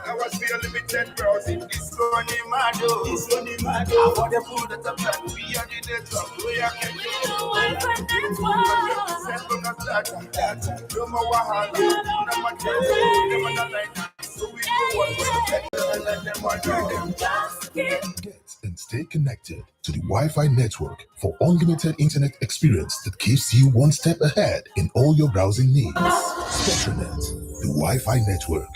I was feeling limited browsing. It's only mad, it's only mad. I want the food that I'm trying to be on the network. We are getting Wi-Fi network. No more Wahali, no more Jay, no more Nine. So we do what we get and let them wonder them. Get and stay connected to the Wi-Fi network for unlimited internet experience that keeps you one step ahead in all your browsing needs. Spectranet, the Wi-Fi network.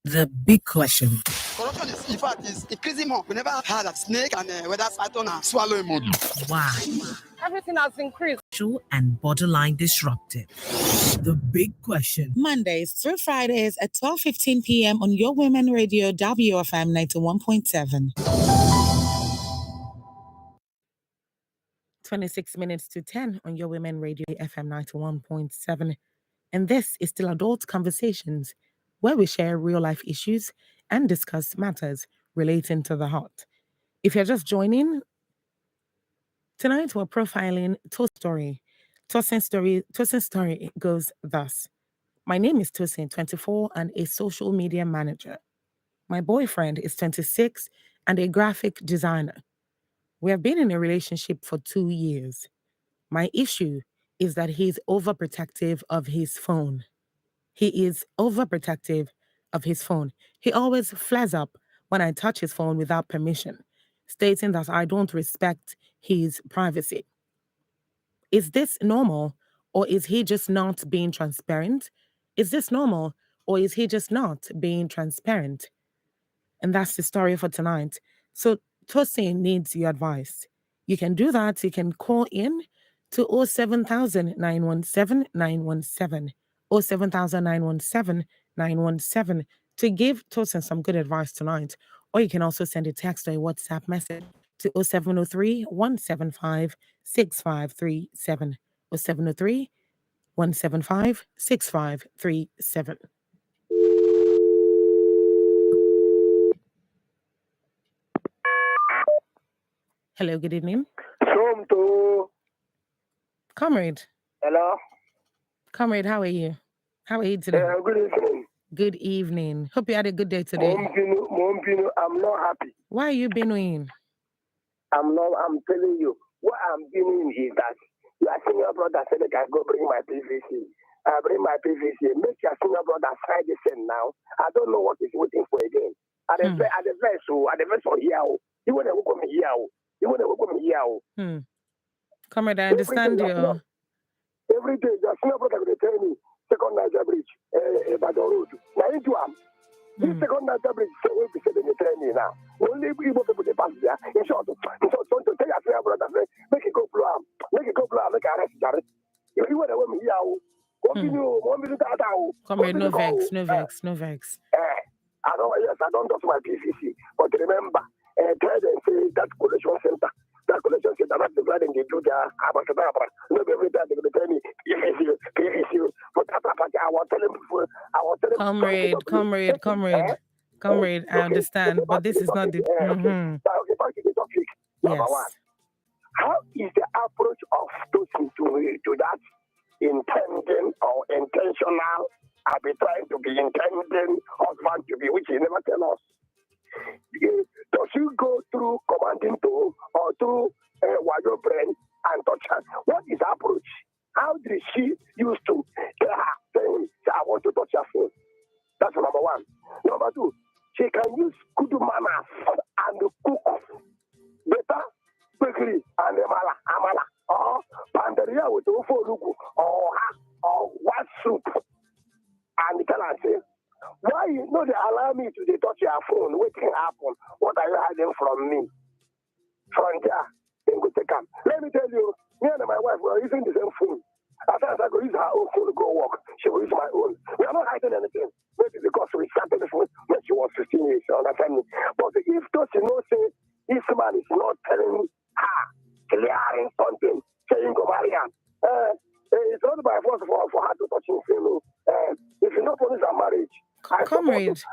The big question. Corruption is, in fact, is increasing more. We never had a snake and whether python and swallow money. Why? Everything has increased. And borderline disruptive. The big question. Mondays through Fridays at 12:15 p.m. on Your Women Radio WFM 91.7. 26 minutes to 10 on Your Women Radio FM 91.7. And this is Still Adult Conversations, where we share real-life issues and discuss matters relating to the heart. If you're just joining, tonight we're profiling Tosin's story. Tosin's story goes thus. My name is Tosin, 24, and a social media manager. My boyfriend is 26 and a graphic designer. We have been in a relationship for 2 years. My issue is that he's overprotective of his phone. He is overprotective of his phone. He always flares up when I touch his phone without permission, stating that I don't respect his privacy. Is this normal, or is he just not being transparent? Is this normal, or is he just not being transparent? And that's the story for tonight. So Tosin needs your advice. You can do that. You can call in to 07000 917 917, 07000 917 917 to give Tosin some good advice tonight. Or you can also send a text or a WhatsApp message to 0703 175 6537, 0703 175 6537. Hello, good evening. Soomto. Comrade. Hello. Comrade, how are you? How are you today? Good evening. Good evening. Hope you had a good day today. Mompino, I'm not happy. Why are you beening? I'm telling you, what I'm doing is that your senior brother said that I go bring my PVC. I bring my PVC. Make your senior brother sign this in now. I don't know what he's waiting for again. At the verse here, he won't come here. You want to come here. Comrade, I understand you. Every day, the senior brother will tell me, second Niger Bridge, Badon Road. Now, into this second Niger Bridge, so we'll be sitting in the train now. Only people they pass there. In short, to tell your senior brother, make it go blow up. Make it go blow up, make it arrest. If you want to come here, Comrade, no vex. I don't touch my PCC, but remember, tell them say that collection center, that's the blood in the Judah, not every time they're going to tell me, PVC, but I was telling people, Comrade, I understand, but this is not the... Number one, how is the approach of Tosin to that intending or intentional? I've been trying to be intending husband to be, which he never tell us. Does you go through commanding to or through your brain and touch her? What is her approach? How did she used to tell her saying, I want to touch your phone? That's number one. Number two, she can use good manners and cook better, quickly, and amala, or panderia with ufoluku, or what soup. And tell her, say, why you know they allow me to touch your phone? What can happen? What are you hiding from me? Frontier, then go take them. Let me tell you, me and my wife were using the same phone. As I go use her own phone to go work, she will use my own. We are not hiding anything. Maybe because we started the phone when she was 15 years, you understand me? But if Tosin knows say this man is not telling her, clearing something, saying go marry her, it's not by force for her to touch him. If you not promise a marriage, Comrade,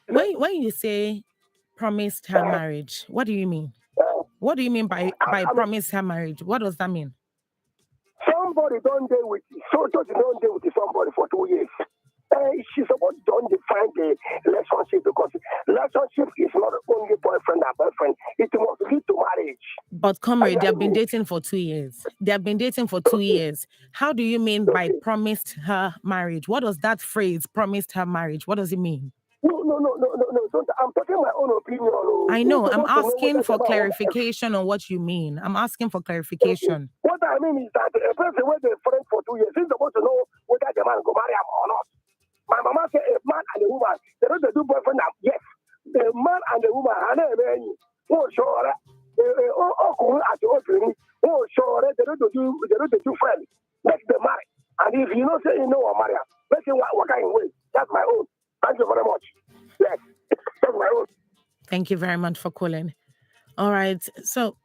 when you say promised her marriage, what do you mean? What do you mean by promise her marriage? What does that mean? Somebody don't deal with so Tosin don't deal with somebody for 2 years. she's supposed to define the relationship, because relationship is not only boyfriend and girlfriend. It must lead to marriage. But comrade, they have been dating for 2 years. They have been dating for 2 years. How do you mean by promised her marriage? What does that phrase, promised her marriage, what does it mean? No. I'm talking my own opinion. I know. I'm asking for clarification on what you mean. I'm asking for clarification. What I mean is that a person who is friends for 2 years is supposed to know whether the man go marry him or not. My mama said a man and a woman, they don't do boyfriend now. Yes, the man and the woman are not married. Oh, sure. Oh, at the opening. Oh, sure. They don't do friends. Let them marry. And if you know say you know or marry, let him what kind of way. That's my own. Thank you very much. Yes, that's my own. Thank you very much for calling. All right. So,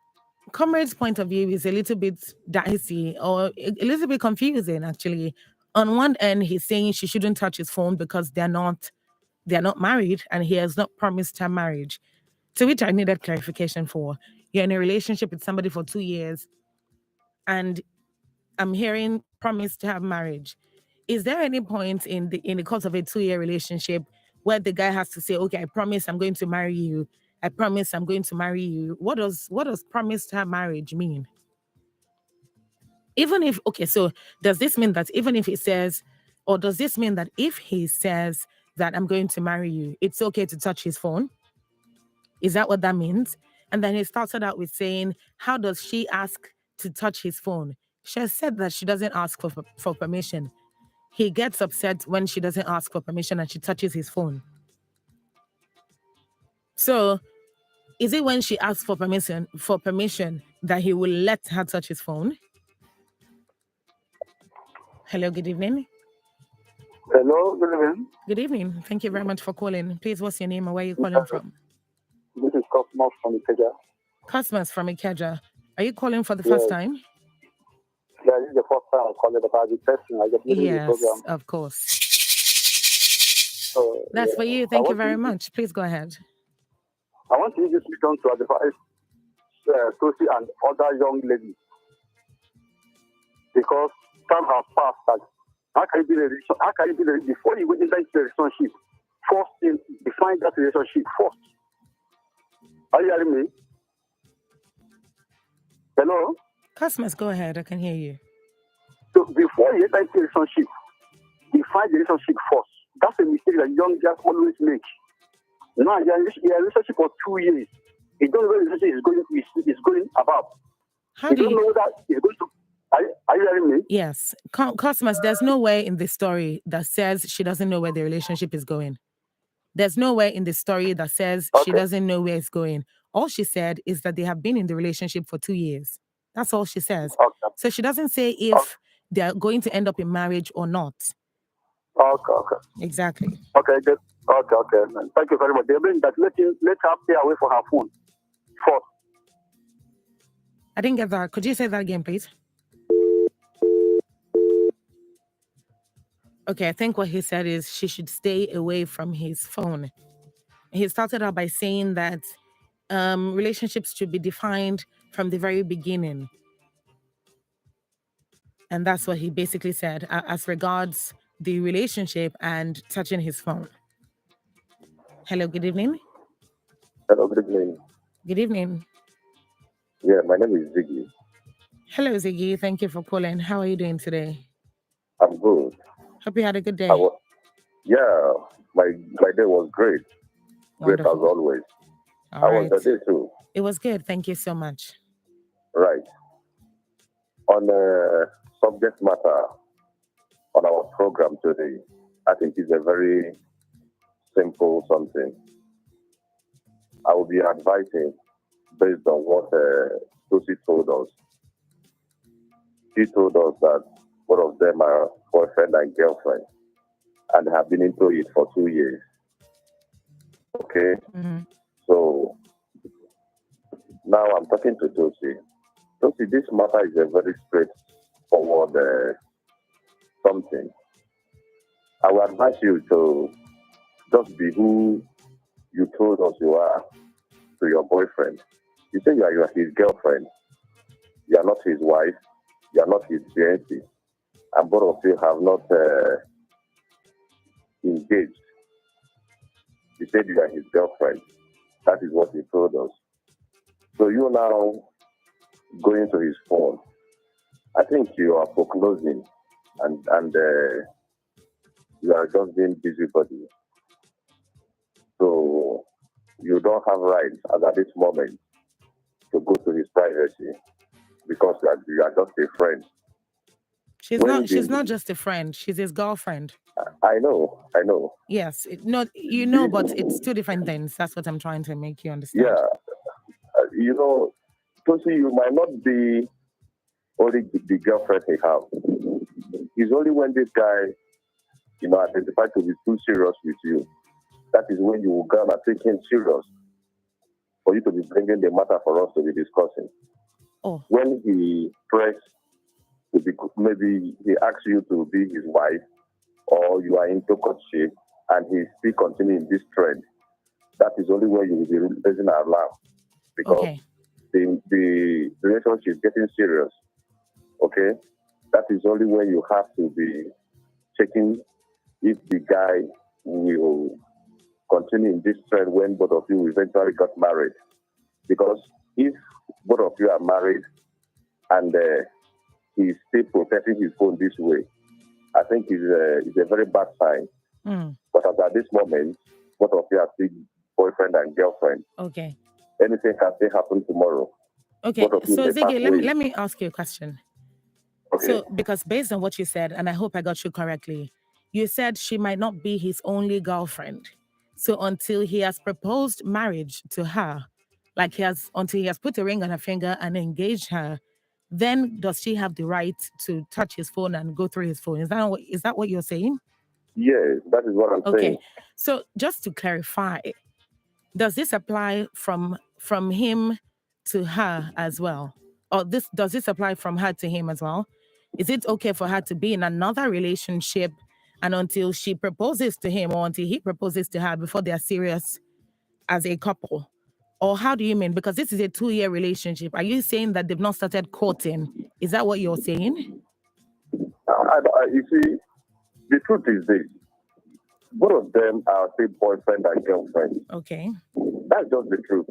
comrade's point of view is a little bit dicey or a little bit confusing, actually. On one end, he's saying she shouldn't touch his phone because they're not married and he has not promised her marriage. To which I needed clarification for. You're in a relationship with somebody for 2 years and I'm hearing promise to have marriage. Is there any point in the course of a 2-year relationship where the guy has to say, okay, I promise I'm going to marry you. I promise I'm going to marry you. What does promise to have marriage mean? Even if, okay, so does this mean that even if he says, or does this mean that if he says that I'm going to marry you, it's okay to touch his phone? Is that what that means? And then he started out with saying, how does she ask to touch his phone? She has said that she doesn't ask for permission. He gets upset when she doesn't ask for permission and she touches his phone. So is it when she asks for permission that he will let her touch his phone? Hello, good evening. Hello, good evening. Good evening. Thank you very much for calling. Please, what's your name and where are you calling from? This is Cosmos from Ikeja. Cosmos from Ikeja. Are you calling for the first time? Yeah, this is the first time I'm calling about the person. I just Yes, the program. of course. So, that's for you. Thank you very much. Please go ahead. I want to use this mission to advise Tosi and other young ladies, because time has passed. That how can you be before you go into the relationship? First, define that relationship first. Are you hearing me? Hello? Cosmos, go ahead. I can hear you. So before you enter into a relationship, define the relationship first. That's a mistake that young girls always make. Now you're in a relationship for 2 years. You don't know where the relationship is going about. How do you don't know that it's going to. Are you hearing me? Yes. Cosmos, there's nowhere in this story that says she doesn't know where the relationship is going. There's nowhere in the story that says she doesn't know where it's going. All she said is that they have been in the relationship for 2 years. That's all she says. Okay. So she doesn't say if they're going to end up in marriage or not. Okay. Exactly. Okay. Okay. Thank you very much. They mean that let her stay away from her phone first. I didn't get that. Could you say that again, please? Okay, I think what he said is she should stay away from his phone. He started out by saying that relationships should be defined from the very beginning. And that's what he basically said as regards the relationship and touching his phone. Hello, good evening. Hello, good evening. Good evening. Yeah, my name is Ziggy. Hello, Ziggy. Thank you for calling. How are you doing today? I'm good. Hope you had a good day. Yeah, my day was great. Wonderful. Great as always. How was the day too? It was good. Thank you so much. Right. On the subject matter on our program today, I think it's a very simple something. I will be advising based on what Tosi told us. She told us that both of them are boyfriend and girlfriend and have been into it for 2 years. Okay? Mm-hmm. So now I'm talking to Tosi. Tosi, this matter is a very straightforward something. I will advise you to just be who you told us you are to your boyfriend. You say you are his girlfriend. You are not his wife. You are not his fiancée. And both of you have not engaged. He said you are his girlfriend. That is what he told us. So you now going to his phone. I think you are foreclosing and you are just being busybody. So you don't have rights as at this moment to go to his privacy because you are just a friend. She's not just a friend. She's his girlfriend. I know. Yes, but it's two different things. That's what I'm trying to make you understand. Yeah, Tosi, you might not be only the girlfriend he have. It's only when this guy, identified to be too serious with you, that is when you will go and take him serious for you to be bringing the matter for us to be discussing. Oh. When he pressed to be, maybe he asks you to be his wife, or you are into courtship and he still continuing this trend, that is only when you will be raising an alarm because the relationship is getting serious. Okay, that is only when you have to be checking if the guy will continue in this trend when both of you eventually got married. Because if both of you are married and he's still protecting his phone this way, I think it's a very bad sign. But at this moment, both of you are still boyfriend and girlfriend. Okay. Anything can still happen tomorrow. Okay. So Ziggy, let me ask you a question. Okay. So, because based on what you said, and I hope I got you correctly, you said she might not be his only girlfriend. So until he has proposed marriage to her, until he has put a ring on her finger and engaged her, then does she have the right to touch his phone and go through his phone? Is that what you're saying? Yes, that is what I'm saying. Okay. So just to clarify, does this apply from him to her as well? Or does this apply from her to him as well? Is it okay for her to be in another relationship and until she proposes to him or until he proposes to her before they are serious as a couple? Or how do you mean? Because this is a 2-year relationship. Are you saying that they've not started courting? Is that what you're saying? You see, the truth is this. Both of them are still boyfriend and girlfriend. Okay. That's just the truth.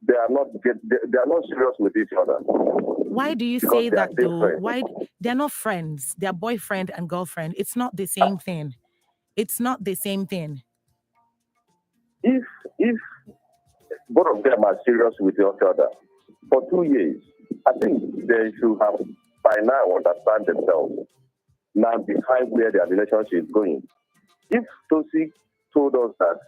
They are not serious with each other. Why do you say that though? Why they're not friends? They're boyfriend and girlfriend. It's not the same thing. It's not the same thing. If both of them are serious with each other for 2 years, I think they should have by now understand themselves. Now define where their relationship is going. If Tosi told us that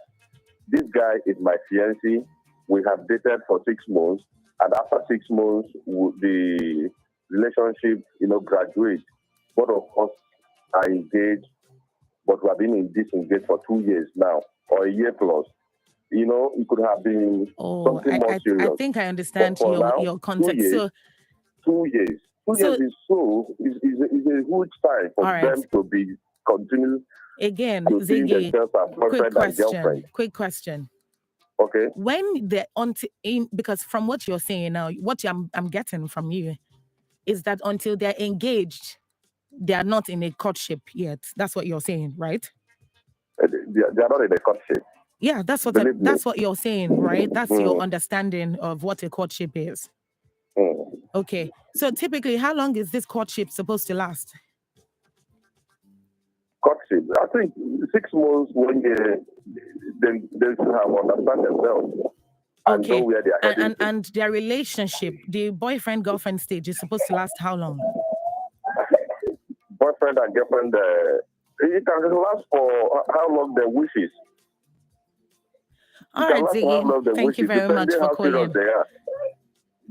this guy is my fiancé, we have dated for 6 months, and after 6 months, the relationship, graduates. Both of us are engaged, but we have been disengaged for 2 years now, or a year plus. It could have been something more serious. I think I understand your context. 2 years, 2 years. 2 years is a huge time for them to be continuing. Again, Ziggy, quick question. Okay. When because from what you're saying now, what I'm getting from you is that until they're engaged, they are not in a courtship yet. That's what you're saying, right? They are not in a courtship. Yeah, that's what you're saying, right? That's your understanding of what a courtship is. Okay. So typically, how long is this courtship supposed to last? Courtship, I think 6 months, 1 year, they should have understand themselves and know where they are heading. And their relationship, the boyfriend-girlfriend stage, is supposed to last how long? Boyfriend and girlfriend, it can last for how long their wishes. All right, Ziggy, thank you very much for calling.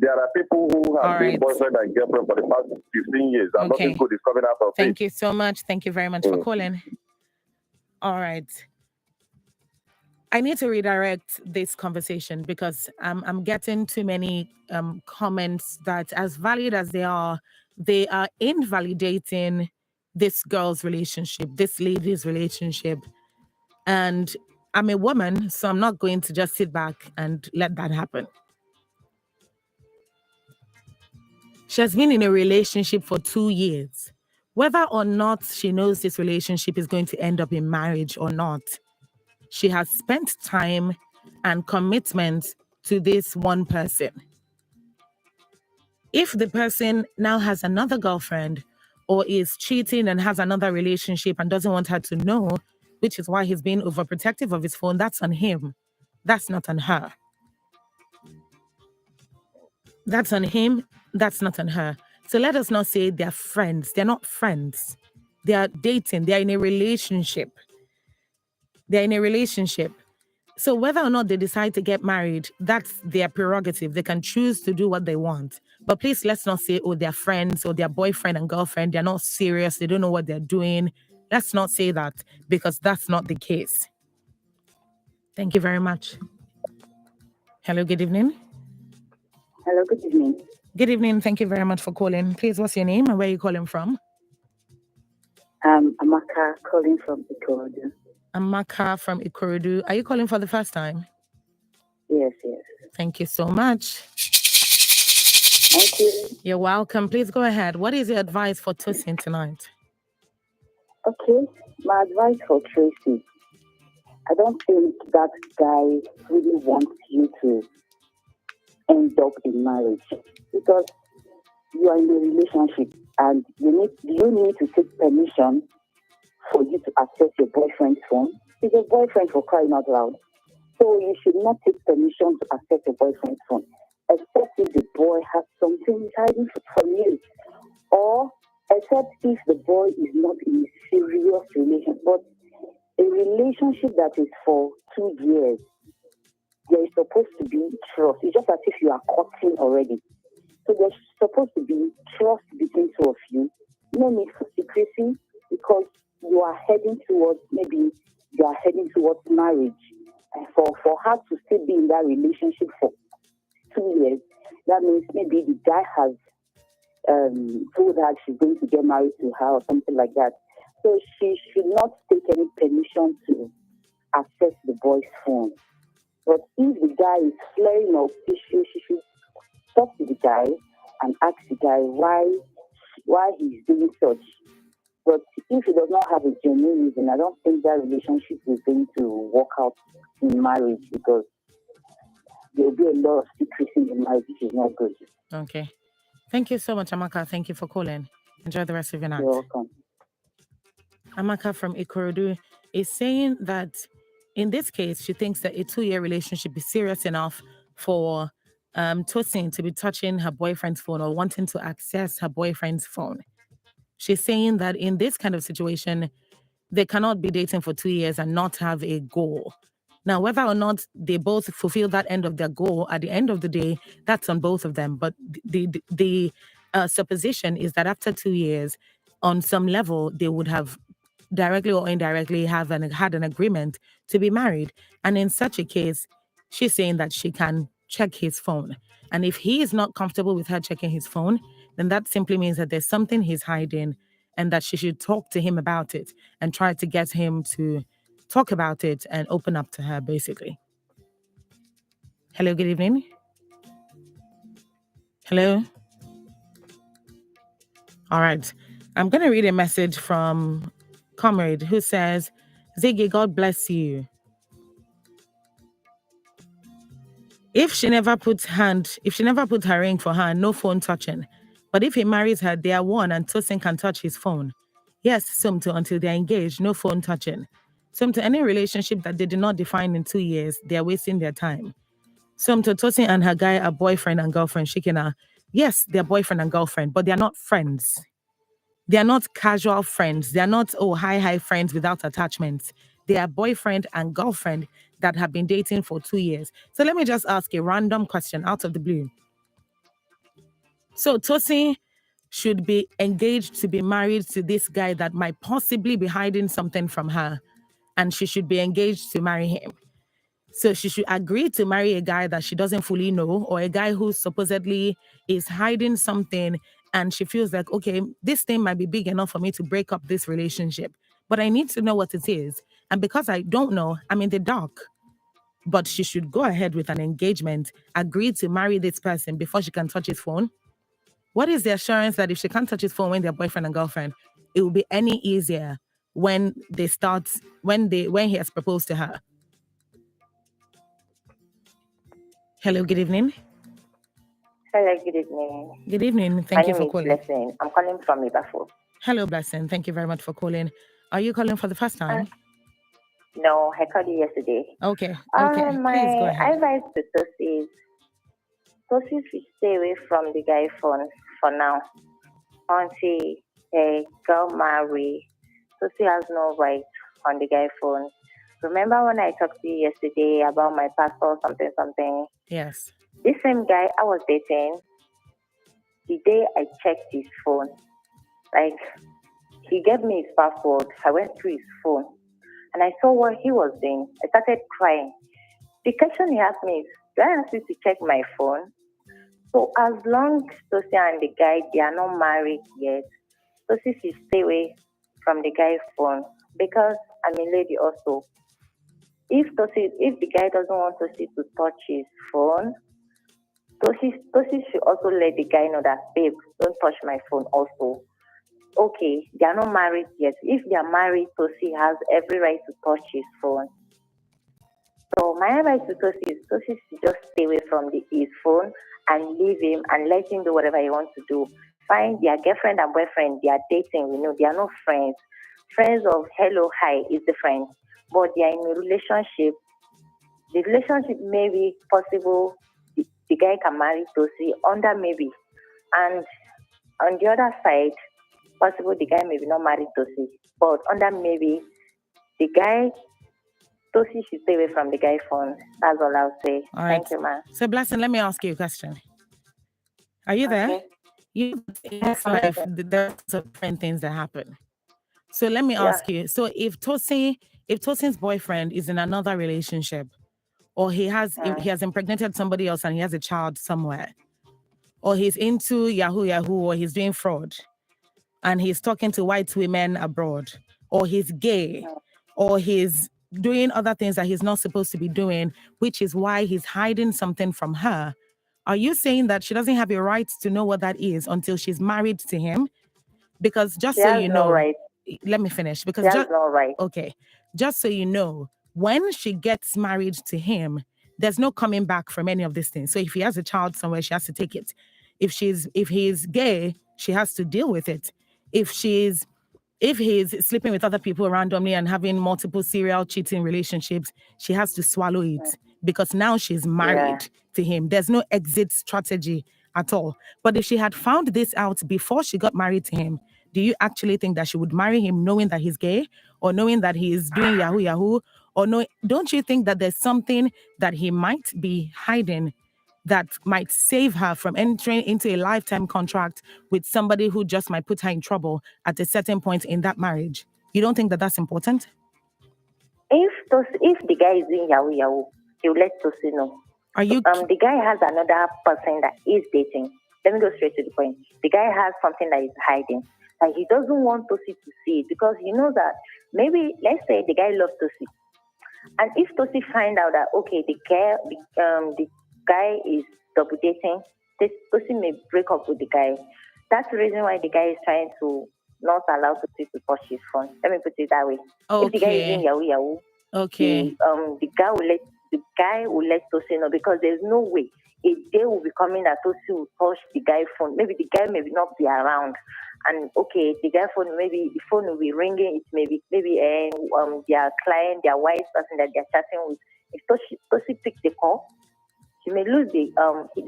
There are people who have been boyfriend and girlfriend for the past 15 years and nothing good is coming out of it. Thank you so much. Thank you very much for calling. All right. I need to redirect this conversation because I'm getting too many comments that, as valid as they are invalidating this girl's relationship, this lady's relationship. And I'm a woman, so I'm not going to just sit back and let that happen. She has been in a relationship for 2 years. Whether or not she knows this relationship is going to end up in marriage or not, she has spent time and commitment to this one person. If the person now has another girlfriend or is cheating and has another relationship and doesn't want her to know, which is why he's being overprotective of his phone, that's on him. That's not on her. That's on him. That's not on her. So let us not say they're friends. They're not friends. They are dating. They're in a relationship. They're in a relationship. So whether or not they decide to get married, that's their prerogative. They can choose to do what they want. But please, let's not say, oh, they're friends or they're boyfriend and girlfriend. They're not serious. They don't know what they're doing. Let's not say that because that's not the case. Thank you very much. Hello, good evening. Hello, good evening. Good evening. Thank you very much for calling. Please, what's your name and where are you calling from? Amaka calling from Ikorodu. Amaka from Ikorodu. Are you calling for the first time? Yes. Thank you so much. Thank you. You're welcome. Please go ahead. What is your advice for Tosin tonight? Okay, my advice for Tracy. I don't think that guy really wants you to end up in marriage because you are in a relationship and you need to take permission for you to access your boyfriend's phone. It's your boyfriend, for crying out loud. So you should not take permission to access your boyfriend's phone, except if the boy has something he's hiding from you, or except if the boy is not in a serious relationship. But a relationship that is for 2 years, there is supposed to be trust. It's just as if you are courting already. So there's supposed to be trust between two of you. No need for secrecy because you are heading towards marriage. And for her to still be in that relationship for 2 years, that means maybe the guy has told her she's going to get married to her or something like that. So she should not take any permission to access the boy's phone. But if the guy is flaring up issues, she should talk to the guy and ask the guy why he's doing such. But if he does not have a genuine reason, I don't think that relationship is going to work out in marriage because there will be a lot of secrecy in marriage, which is not good. Okay. Thank you so much, Amaka. Thank you for calling. Enjoy the rest of your night. You're welcome. Amaka from Ikorodu is saying that in this case, she thinks that a 2-year relationship is serious enough for Tosin to be touching her boyfriend's phone or wanting to access her boyfriend's phone. She's saying that in this kind of situation, they cannot be dating for 2 years and not have a goal. Now, whether or not they both fulfill that end of their goal, at the end of the day, that's on both of them. But the supposition is that after 2 years, on some level, they would have directly or indirectly had an agreement to be married. And in such a case, she's saying that she can check his phone. And if he is not comfortable with her checking his phone, then that simply means that there's something he's hiding and that she should talk to him about it and try to get him to talk about it and open up to her, basically. Hello, good evening. Hello. All right. I'm going to read a message from Comrade who says, Ziggy, God bless you. If she never puts her ring for her, no phone touching. But if he marries her, they are one and Tosin can touch his phone. Yes, Soomto, until they're engaged, no phone touching. Soomto, any relationship that they did not define in 2 years, they are wasting their time. Soomto, Tosin and her guy are boyfriend and girlfriend. Shikina, yes, they're boyfriend and girlfriend, but they're not friends. They are not casual friends. They are not, hi friends without attachments. They are boyfriend and girlfriend that have been dating for 2 years. So let me just ask a random question out of the blue. So Tosin should be engaged to be married to this guy that might possibly be hiding something from her, and she should be engaged to marry him. So she should agree to marry a guy that she doesn't fully know, or a guy who supposedly is hiding something, and she feels like, okay, this thing might be big enough for me to break up this relationship, but I need to know what it is. And because I don't know, I'm in the dark. But she should go ahead with an engagement, agree to marry this person before she can touch his phone. What is the assurance that if she can't touch his phone when they're boyfriend and girlfriend, it will be any easier when he has proposed to her. Hello, good evening. Hello, good evening. Good evening. Thank you for calling. My name is Blessing. I'm calling from Ibafo. Hello, Blessing. Thank you very much for calling. Are you calling for the first time? No, I called you yesterday. Okay. My Please go ahead. advice to Tosi is Tosi should stay away from the guy phone for now until they got married. Tosi has no right on the guy phone. Remember when I talked to you yesterday about my passport, something? Yes. This same guy I was dating, the day I checked his phone, like, he gave me his password. I went through his phone and I saw what he was doing. I started crying. The question he asked me is, do I ask you to check my phone? So as long as Tosi and the guy, they are not married yet, Tosi should stay away from the guy's phone, because I'm a lady also. If the guy doesn't want Tosi to touch his phone, Tosi should also let the guy know that, babe, don't touch my phone also. Okay, they are not married yet. If they are married, Tosi has every right to touch his phone. So my advice to Tosi is Tosi should just stay away from his phone and leave him and let him do whatever he wants to do. Find their girlfriend and boyfriend, they are dating, they are not friends. Friends of hello, hi is different. But they are in a relationship. The relationship may be possible, the guy can marry Tosi under maybe. And on the other side, possible the guy may be not married Tosi, but under maybe the guy, Tosi should stay away from the guy's phone. That's all I'll say. All right. Thank you, ma. So, Blessing, let me ask you a question. Are you there? Okay. In this life, there are different things that happen. So let me ask you. So if Tosin's boyfriend is in another relationship, or he has impregnated somebody else and he has a child somewhere, or he's into Yahoo, or he's doing fraud, and he's talking to white women abroad, or he's gay, or he's doing other things that he's not supposed to be doing, which is why he's hiding something from her. Are you saying that she doesn't have a right to know what that is until she's married to him? Because just She so has you no know, right. let me finish. Because She has no right. Okay, just so you know, when she gets married to him, there's no coming back from any of these things. So if he has a child somewhere, she has to take it. If he's gay, she has to deal with it. If he's sleeping with other people randomly and having multiple serial cheating relationships, she has to swallow it because now she's married to him. There's no exit strategy at all. But if she had found this out before she got married to him, do you actually think that she would marry him knowing that he's gay, or knowing that he's doing Yahoo, or don't you think that there's something that he might be hiding that might save her from entering into a lifetime contract with somebody who just might put her in trouble at a certain point in that marriage? You don't think that that's important? If the guy is doing Yahoo, he'll let Tosi know. The guy has another person that he's dating. Let me go straight to the point. The guy has something that he's hiding. Like, he doesn't want Tosi to see it because he knows that maybe, let's say the guy loves Tosi. And if Tosi find out that, okay, the guy is double dating, Tosi may break up with the guy. That's the reason why the guy is trying to not allow Tosi to touch his phone. Let me put it that way. Okay. If the guy is doing Yahoo, okay, the guy will let Tosi know, because there's no way a day will be coming that Tosi will touch the guy's phone. Maybe the guy may not be around. And okay, the guy phone, maybe the phone will be ringing. It may be their client, their wife person that they're chatting with. If Tosi picks the call, he may lose the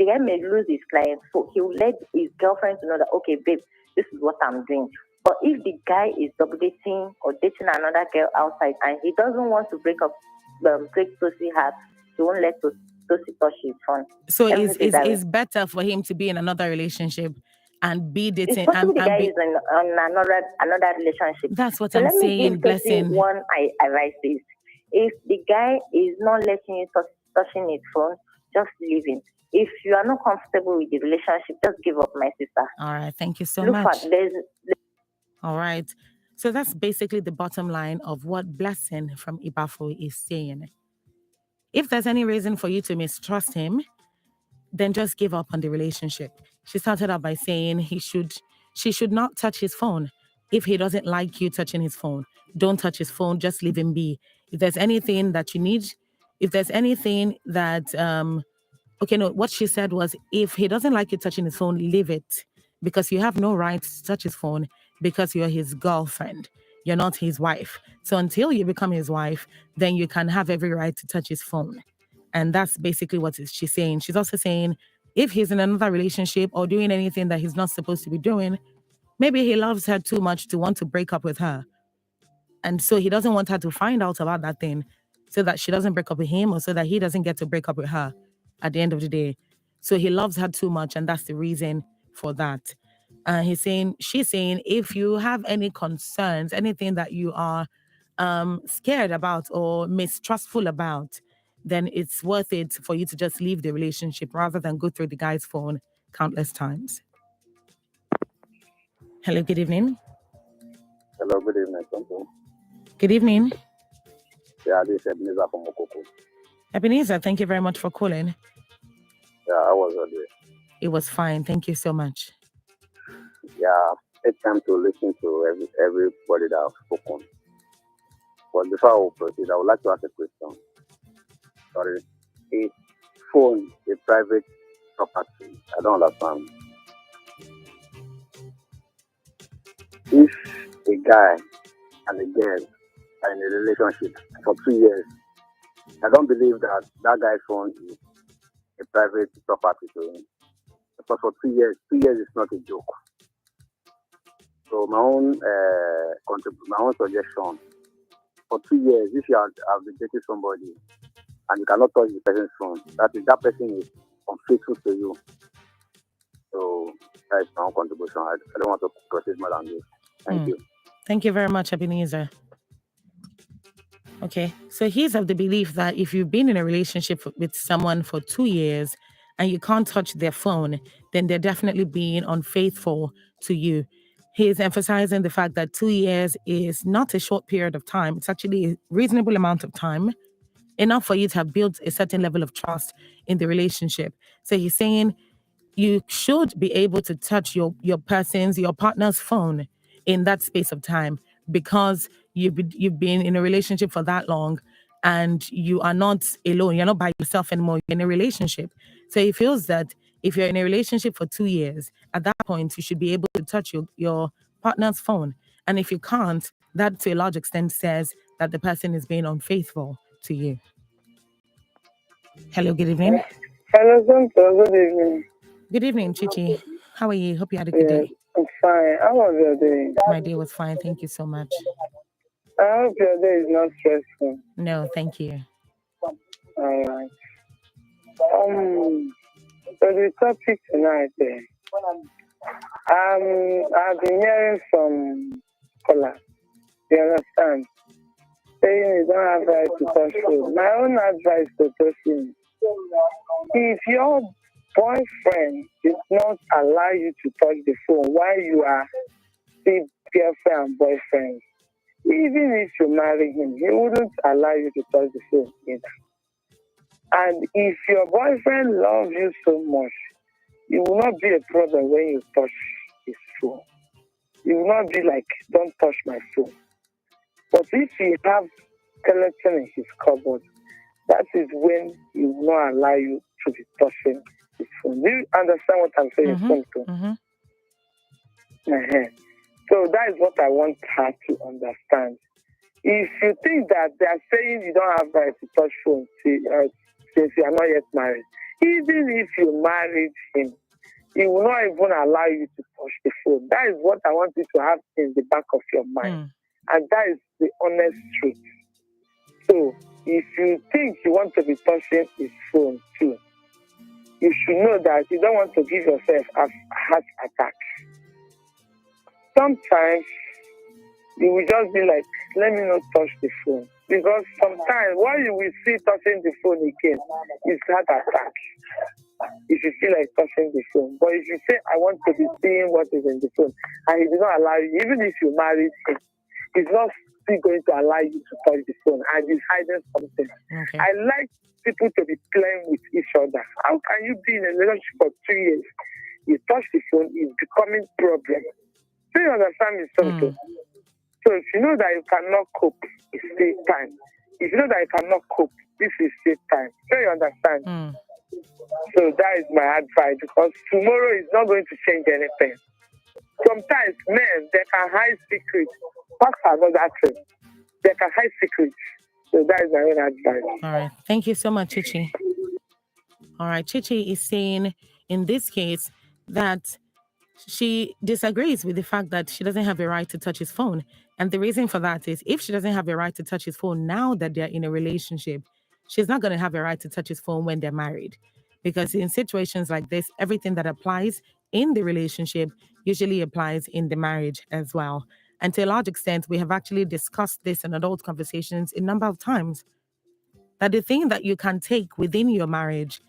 guy may lose his client. So he will let his girlfriend to know that, okay, babe, this is what I'm doing. But if the guy is double dating or dating another girl outside and he doesn't want to break Tosi's heart, he won't let Tosi touch his phone. So it's better for him to be in another relationship and be dating. It's possible the guy is in another relationship. That's what so I'm let saying, me give Blessing. One advice is, if the guy is not letting you touching his phone, just leave him. If you are not comfortable with the relationship, just give up, my sister. All right, thank you so much. All right. So that's basically the bottom line of what Blessing from Ibafo is saying. If there's any reason for you to mistrust him, then just give up on the relationship. She started out by saying she should not touch his phone. if he doesn't like you touching his phone, don't touch his phone, just leave him be. If there's anything that you need, if there's anything that, okay, no, what she said was, if he doesn't like you touching his phone, leave it, because you have no right to touch his phone because you're his girlfriend. You're not his wife. So until you become his wife, then you can have every right to touch his phone. And that's basically what she's saying. She's also saying, if he's in another relationship or doing anything that he's not supposed to be doing, maybe he loves her too much to want to break up with her. And so he doesn't want her to find out about that thing so that she doesn't break up with him, or so that he doesn't get to break up with her at the end of the day. So he loves her too much, and that's the reason for that. She's saying, if you have any concerns, anything that you are scared about or mistrustful about, then it's worth it for you to just leave the relationship rather than go through the guy's phone countless times. Hello, good evening. Hello, good evening, Soomto. Good evening. Yeah, this is Ebenezer from Okoko. Ebenezer, thank you very much for calling. Yeah, I was earlier. It was fine. Thank you so much. Yeah, it's time to listen to everybody that have spoken. But before I will proceed, I would like to ask a question. Sorry. Is phone a private property? I don't understand. If a guy and a girl are in a relationship for 2 years, I don't believe that guy's phone is a private property to him. Because for 2 years is not a joke. So my own suggestion, for 2 years, if you have been dating somebody and you cannot touch the person's phone, that person is unfaithful to you. So that is my own contribution. I don't want to proceed more than this. Thank you. Thank you very much, Ebenezer. Okay, so he's of the belief that if you've been in a relationship with someone for 2 years and you can't touch their phone, then they're definitely being unfaithful to you. He's emphasizing the fact that 2 years is not a short period of time. It's actually a reasonable amount of time, enough for you to have built a certain level of trust in the relationship. So he's saying you should be able to touch your partner's phone in that space of time, because you've been in a relationship for that long and you are not alone. You're not by yourself anymore. You're in a relationship. So he feels that if you're in a relationship for 2 years, at that point, you should be able to touch your partner's phone. And if you can't, that to a large extent says that the person is being unfaithful to you. Hello, good evening. Hello, Soomto. Good evening. Good evening, Chichi. How are you? Hope you had a good day. I'm fine. How was your day? My day was fine. Thank you so much. I hope your day is not stressful. No, thank you. All right. So the topic tonight, I've been hearing some callers, you understand, saying you don't have right to touch phone. My own advice to person, if your boyfriend did not allow you to touch the phone while you are still girlfriend and boyfriend, even if you marry him, he wouldn't allow you to touch the phone either. And if your boyfriend loves you so much, it will not be a problem when you touch his phone. It will not be like, don't touch my phone. But if you have skeleton in his cupboard, that is when he will not allow you to be touching his phone. Do you understand what I'm saying, Soomto? So that is what I want her to understand. If you think that they are saying you don't have right to touch phone since you are not yet married, even if you married him, he will not even allow you to touch the phone. That is what I want you to have in the back of your mind. And that is the honest truth. So if you think you want to be touching his phone too, you should know that you don't want to give yourself a heart attack. Sometimes you will just be like, let me not touch the phone. Because sometimes what you will see touching the phone again is heart attack. If you feel like touching the phone. But if you say, I want to be seeing what is in the phone, and he does not allow you, even if you married him, he's not still going to allow you to touch the phone, and he's hiding something. Okay. I like people to be playing with each other. How can you be in a relationship for 2 years? You touch the phone, it's becoming a problem. Do you understand me, Soomto? So if you know that you cannot cope, it's still time. If you know that you cannot cope, this is still time. Do you understand? So that is my advice, because tomorrow is not going to change anything. Sometimes men, they can hide secrets. That's another thing. They can hide secrets. So that is my own advice. All right. Thank you so much, Chichi. All right. Chichi is saying in this case that she disagrees with the fact that she doesn't have a right to touch his phone. And the reason for that is if she doesn't have a right to touch his phone now that they're in a relationship, she's not going to have a right to touch his phone when they're married. Because in situations like this, everything that applies in the relationship usually applies in the marriage as well. And to a large extent, we have actually discussed this in adult conversations a number of times. That the thing that you can take within your marriage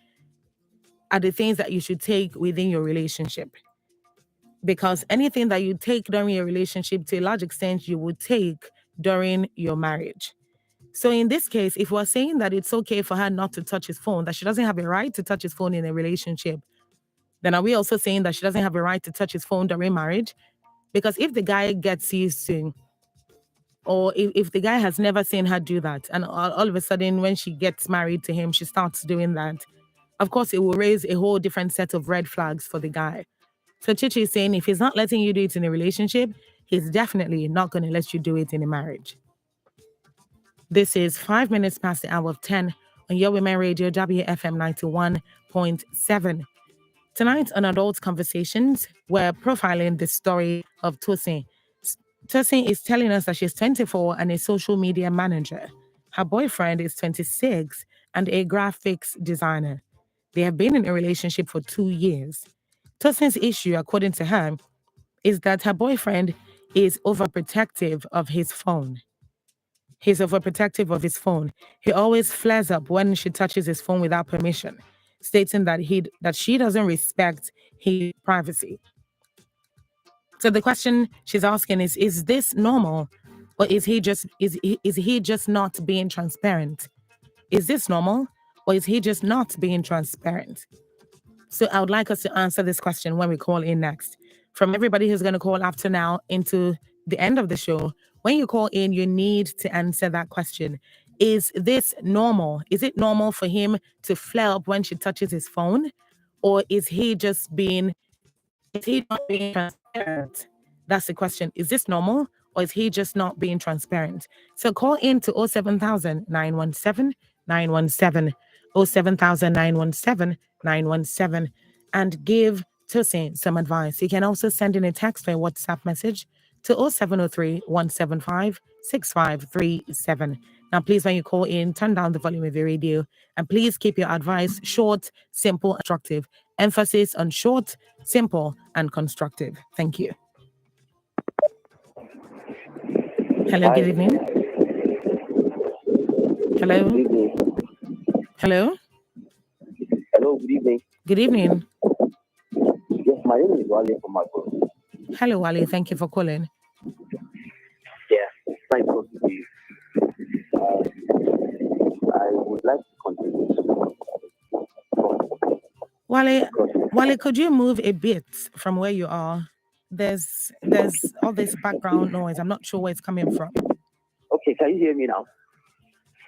are the things that you should take within your relationship. Because anything that you take during your relationship, to a large extent, you would take during your marriage. So in this case, if we're saying that it's okay for her not to touch his phone, that she doesn't have a right to touch his phone in a relationship, then are we also saying that she doesn't have a right to touch his phone during marriage? Because if the guy gets used to, or if the guy has never seen her do that, and all of a sudden when she gets married to him, she starts doing that, of course, it will raise a whole different set of red flags for the guy. So Chichi is saying if he's not letting you do it in a relationship, he's definitely not going to let you do it in a marriage. This is 5 minutes past the hour of 10 on Your Women Radio, WFM 91.7. Tonight on Adult Conversations, we're profiling the story of Tosin. Tosin is telling us that she's 24 and a social media manager. Her boyfriend is 26 and a graphics designer. They have been in a relationship for 2 years. Tosin's issue, according to her, is that her boyfriend is overprotective of his phone. He's overprotective of his phone. He always flares up when she touches his phone without permission, stating that she doesn't respect his privacy. So the question she's asking is this normal, or is he just not being transparent? Is this normal, or is he just not being transparent? So I would like us to answer this question when we call in next. From everybody who's going to call after now into the end of the show, when you call in, you need to answer that question. Is this normal? Is it normal for him to flare up when she touches his phone? Or is he not being transparent? That's the question. Is this normal, or is he just not being transparent? So call in to 07000 917 917, 07000 917 917, and give Tosin some advice. You can also send in a text or a WhatsApp message to 0703 175 6537. Now, please, when you call in, turn down the volume of your radio, and please keep your advice short, simple, and constructive. Emphasis on short, simple, and constructive. Thank you. Hello, Hi. good evening. Hello. Good evening. Hello. Hello, good evening. Good evening. Yes, my name is Wale from Marco. Hello, Wale. Thank you for calling. Yeah, it's nice talking to you. I would like to continue. Wale, could you move a bit from where you are? There's all this background noise. I'm not sure where it's coming from. Okay, can you hear me now?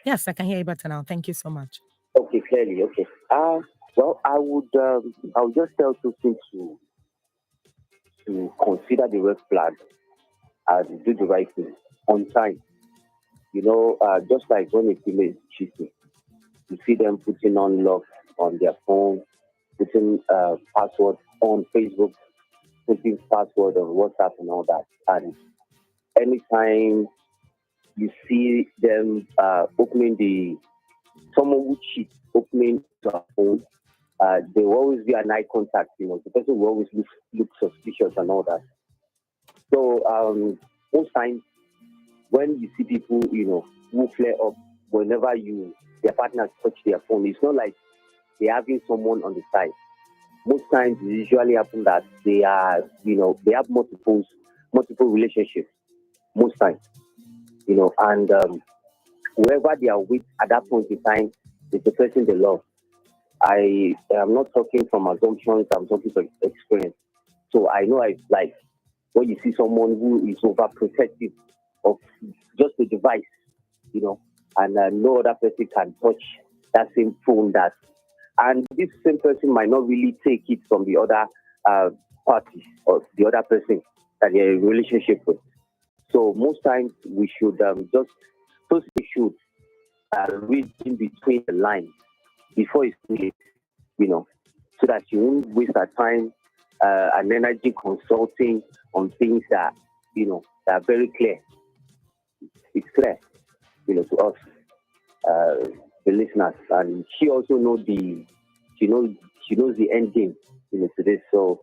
Yes, I can hear you better now. Thank you so much. Okay, clearly. Okay. Well, I would just tell Tosin to consider the red flag and do the right thing on time. You know, just like when a female is cheating, you see them putting on lock on their phone, putting password on Facebook, putting password on WhatsApp and all that. And anytime you see them someone who cheats opening their phone, there will always be an eye contact, you know, the person will always look suspicious and all that. So most times when you see people, you know, who flare up whenever their partners touch their phone, it's not like they're having someone on the side. Most times it usually happens that they have multiple relationships. Most times, you know, and whoever they are with at that point in time is the person they love. I am not talking from assumptions, I'm talking from experience. So I know it's like when you see someone who is overprotective of just the device, and no other person can touch that same phone and this same person might not really take it from the other party or the other person that they're in a relationship with. So most times we should read in between the lines before it's too late, so that you won't waste our time and energy consulting on things that that are very clear. It's clear, to us, the listeners, and she also knows she knows the end game, to this. So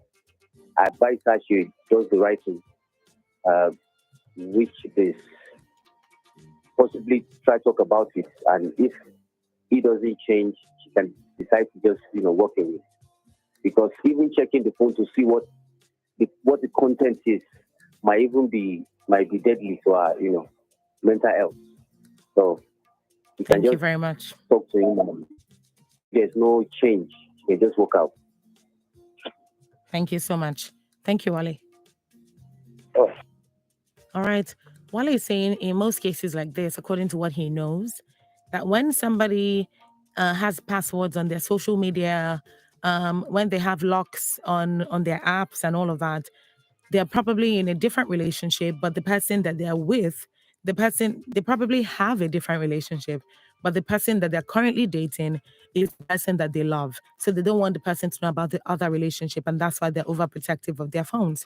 I advise her she does the right thing, which is possibly try to talk about it, and if it doesn't change, she can decide to just walk away. Because even checking the phone to see what the content is might be deadly to our mental health. So thank you very much. Talk to him. There's no change. You can just walk out. Thank you so much. Thank you, Wale. Oh. All right. Wale is saying in most cases like this, according to what he knows, that when somebody has passwords on their social media, when they have locks on their apps and all of that, they're probably in a different relationship, but the person that they're with, they probably have a different relationship, but the person that they're currently dating is the person that they love. So they don't want the person to know about the other relationship, and that's why they're overprotective of their phones.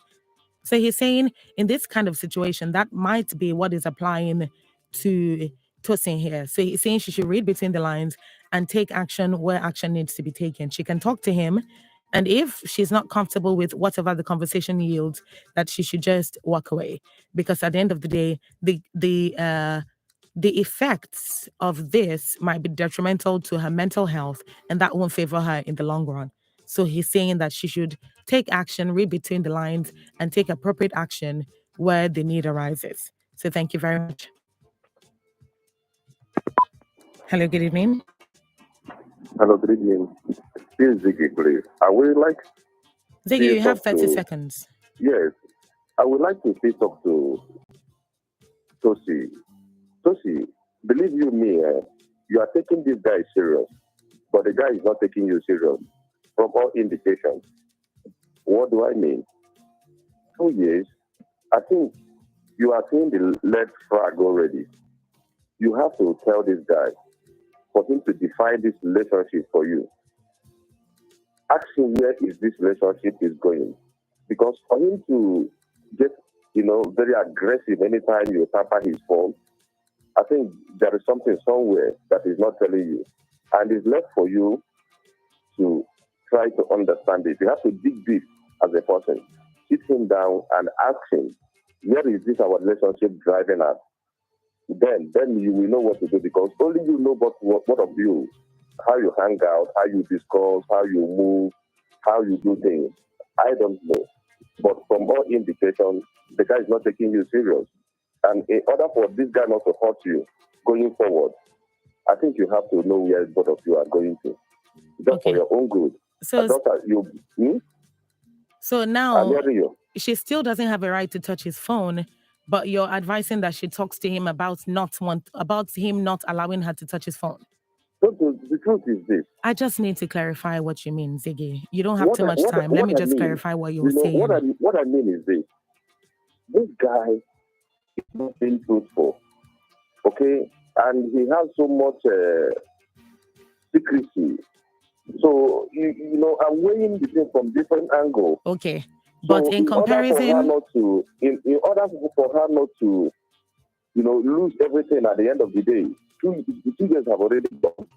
So he's saying in this kind of situation, that might be what is applying to Tosin here. So he's saying she should read between the lines and take action where action needs to be taken. She can talk to him, and if she's not comfortable with whatever the conversation yields, that she should just walk away. Because at the end of the day, the effects of this might be detrimental to her mental health, and that won't favor her in the long run. So he's saying that she should take action, read between the lines, and take appropriate action where the need arises. So thank you very much. Hello, good evening. Hello, good evening. This is Ziggy, please. I would like Ziggy, you have 30 seconds. Yes. I would like to speak up to Tosi. Tosi, believe you me, you are taking this guy serious, but the guy is not taking you serious from all indications. What do I mean? 2 years, I think you are seeing the red flag already. You have to tell this guy for him to define this relationship for you. Ask him where is this relationship is going. Because for him to get, very aggressive anytime you tamper his phone, I think there is something somewhere that is not telling you. And it's left for you to try to understand it. You have to dig deep as a person. Sit him down and ask him, where is this our relationship driving at? Then you will know what to do, because only you know what of you, how you hang out, how you discuss, how you move, how you do things. I don't know. But from all indications, the guy is not taking you serious. And in order for this guy not to hurt you going forward, I think you have to know where both of you are going to. Just for your own good. So now she still doesn't have a right to touch his phone, but you're advising that she talks to him about him not allowing her to touch his phone. The truth is this. I just need to clarify what you mean, Ziggy. You don't have too much time. Let me just clarify what you were saying. What I mean is this. This guy is not being truthful. Okay? And he has so much secrecy. So, I'm weighing the thing from different angles. Okay. But in comparison... in order for her not to, lose everything at the end of the day, two years have already gone.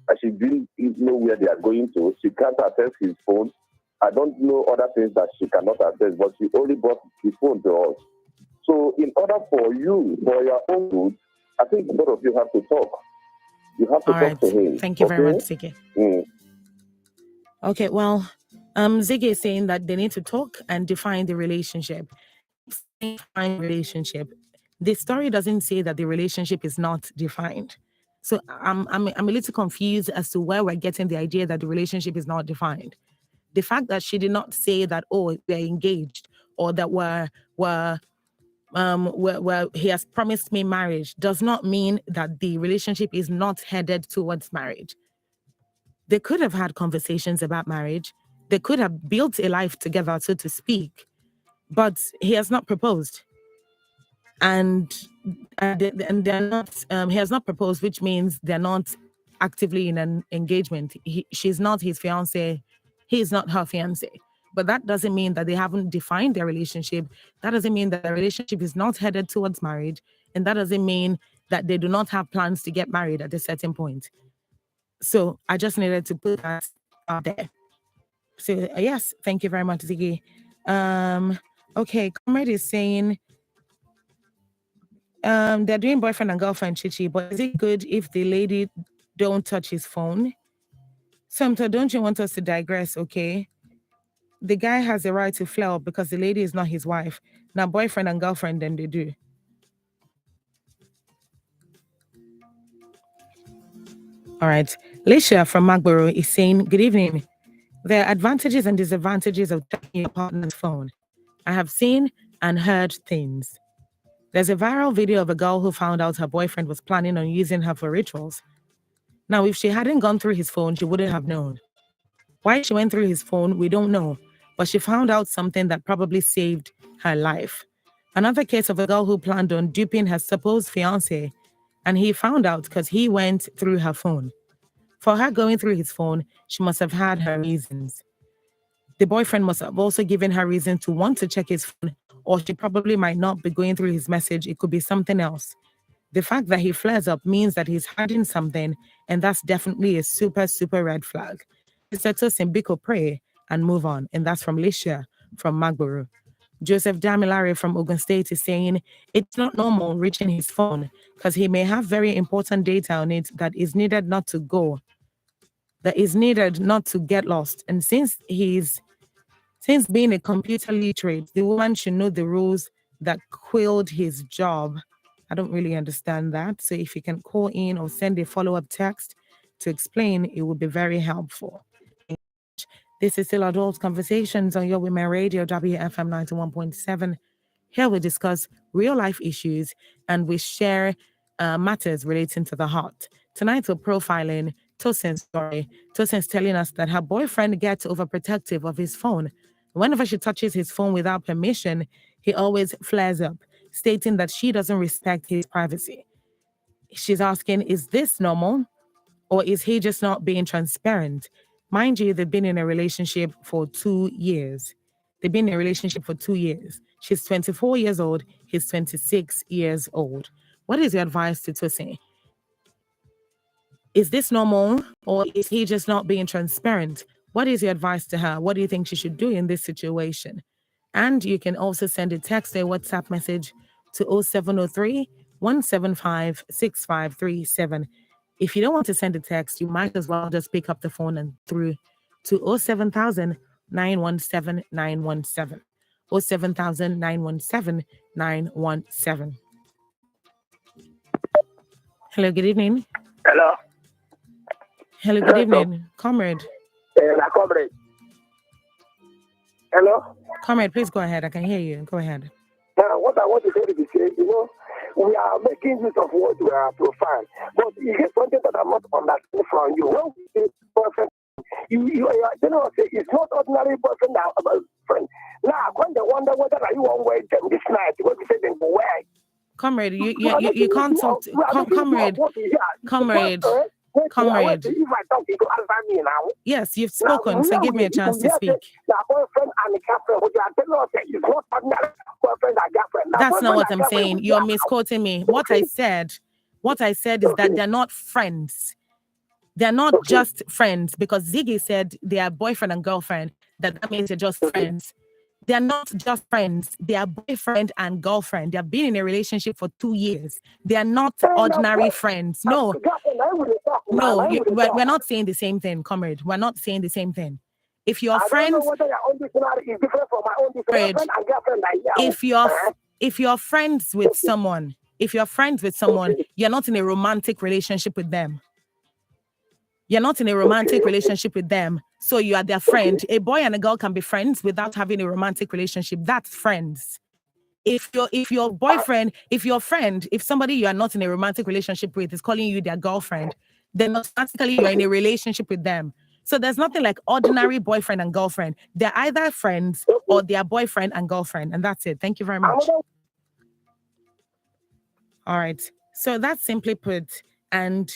And she didn't know where they are going to. She can't access his phone. I don't know other things that she cannot access, but she only brought the phone to us. So in order for you, for your own good, I think both of you have to talk. You have to talk to him. Thank you very much, Ziggy. Okay, well, Ziggy is saying that they need to talk and define the relationship. Define relationship. The story doesn't say that the relationship is not defined. So I'm a little confused as to where we're getting the idea that the relationship is not defined. The fact that she did not say that, oh, they're engaged, or that where he has promised me marriage does not mean that the relationship is not headed towards marriage. They could have had conversations about marriage. They could have built a life together, so to speak, but he has not proposed. And they're not, he has not proposed, which means they're not actively in an engagement. She's not his fiance. He's not her fiance. But that doesn't mean that they haven't defined their relationship. That doesn't mean that the relationship is not headed towards marriage. And that doesn't mean that they do not have plans to get married at a certain point. So I just needed to put that out there. So yes, thank you very much, Ziggy. Okay, Comrade is saying they're doing boyfriend and girlfriend chichi, but is it good if the lady don't touch his phone? Soomto, don't you want us to digress, okay? The guy has the right to flare up because the lady is not his wife. Now, boyfriend and girlfriend, then they do. All right. Lisha from Magboro is saying, good evening. There are advantages and disadvantages of checking your partner's phone. I have seen and heard things. There's a viral video of a girl who found out her boyfriend was planning on using her for rituals. Now, if she hadn't gone through his phone, she wouldn't have known. Why she went through his phone, we don't know, but she found out something that probably saved her life. Another case of a girl who planned on duping her supposed fiancé, and he found out because he went through her phone. For her going through his phone, she must have had her reasons. The boyfriend must have also given her reason to want to check his phone, or she probably might not be going through his message. It could be something else. The fact that he flares up means that he's hiding something, and that's definitely a super, super red flag. Mr. Tosin Biko, pray and move on. And that's from Lisha from Magboro. Joseph Damilare from Ogun State is saying it's not normal reaching his phone because he may have very important data on it that is needed not to get lost. And since being a computer literate, the woman should know the rules that quilled his job. I don't really understand that. So if you can call in or send a follow-up text to explain, it would be very helpful. This is still Adult Conversations on Your Women Radio, WFM 91.7. Here we discuss real life issues and we share matters relating to the heart. Tonight we're profiling Tosin's story. Tosin's telling us that her boyfriend gets overprotective of his phone. Whenever she touches his phone without permission, he always flares up, stating that she doesn't respect his privacy. She's asking, is this normal? Or is he just not being transparent? Mind you, they've been in a relationship for 2 years. She's 24 years old. He's 26 years old. What is your advice to Tosin? Is this normal? Or is he just not being transparent? What is your advice to her? What do you think she should do in this situation? And you can also send a text or WhatsApp message to 0703 175 6537. If you don't want to send a text, you might as well just pick up the phone and through to 07000 917 917. 07000 917 917. Hello, good evening. Hello. Hello, good evening. Comrade. Comrade. Hello. Comrade, please go ahead. I can hear you. Go ahead. Now, what I want to say is, we are making use of what we are profile. But you get something that I'm not understanding from you. When we say boyfriend, you say it's not ordinary boyfriend now, friend. Now, when they wonder whether you won't wait them this night, what you say then go where? Comrade, you can't talk to Comrade. Comrade. If I talk, you go answer me now. Yes, you've spoken, so give me a chance to speak. Boyfriend and girlfriend, what you are telling us is not ordinary boyfriend and girlfriend. That's not what I'm saying. You're misquoting me. What I said is that they're not friends. They're not just friends, because Ziggy said they are boyfriend and girlfriend. That means they're just friends. They're not just friends. They are boyfriend and girlfriend. They have been in a relationship for 2 years. They are not ordinary friends. No, we're not saying the same thing, comrade. We're not saying the same thing. If you're friends, if you're friends with someone, you're not in a romantic relationship with them. You're not in a romantic relationship with them. So you are their friend. A boy and a girl can be friends without having a romantic relationship. That's friends. If your boyfriend, if your friend, if somebody you are not in a romantic relationship with is calling you their girlfriend, then automatically you're in a relationship with them. So there's nothing like ordinary boyfriend and girlfriend. They're either friends or they're boyfriend and girlfriend. And that's it. Thank you very much. All right. So that's simply put. And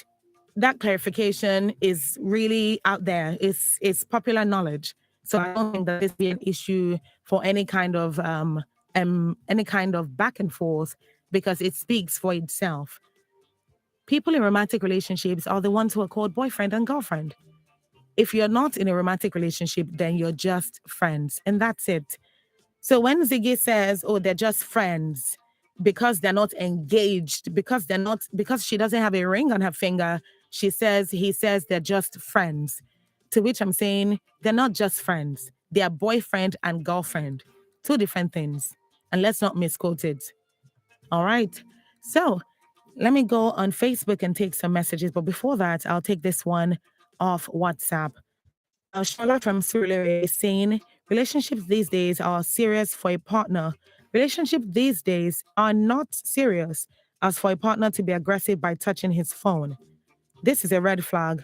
that clarification is really out there. It's popular knowledge. So I don't think that this be an issue for any kind of back and forth, because it speaks for itself. People in romantic relationships are the ones who are called boyfriend and girlfriend. If you're not in a romantic relationship, then you're just friends, and that's it. So when Ziggy says, "Oh, they're just friends," because they're not engaged, because she doesn't have a ring on her finger, he says they're just friends. To which I'm saying they're not just friends. They are boyfriend and girlfriend. Two different things. And let's not misquote it. All right. So let me go on Facebook and take some messages. But before that, I'll take this one off WhatsApp. Shola from Surulere is saying, relationships these days are serious for a partner. Relationships these days are not serious as for a partner to be aggressive by touching his phone. This is a red flag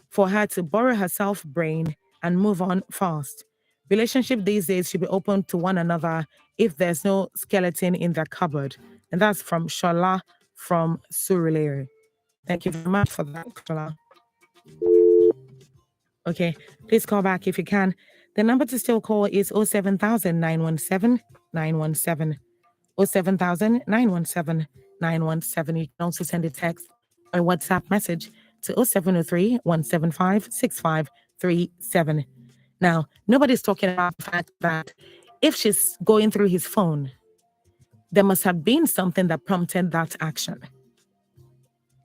for her to borrow herself brain and move on fast. Relationship these days should be open to one another if there's no skeleton in their cupboard. And that's from Shola from Surulere. Thank you very much for that, Shola. Okay, please call back if you can. The number to still call is 07000 917 917. 07000 917 917. You can also send a text or WhatsApp message to 0703 175 6537. Now, nobody's talking about the fact that if she's going through his phone, there must have been something that prompted that action.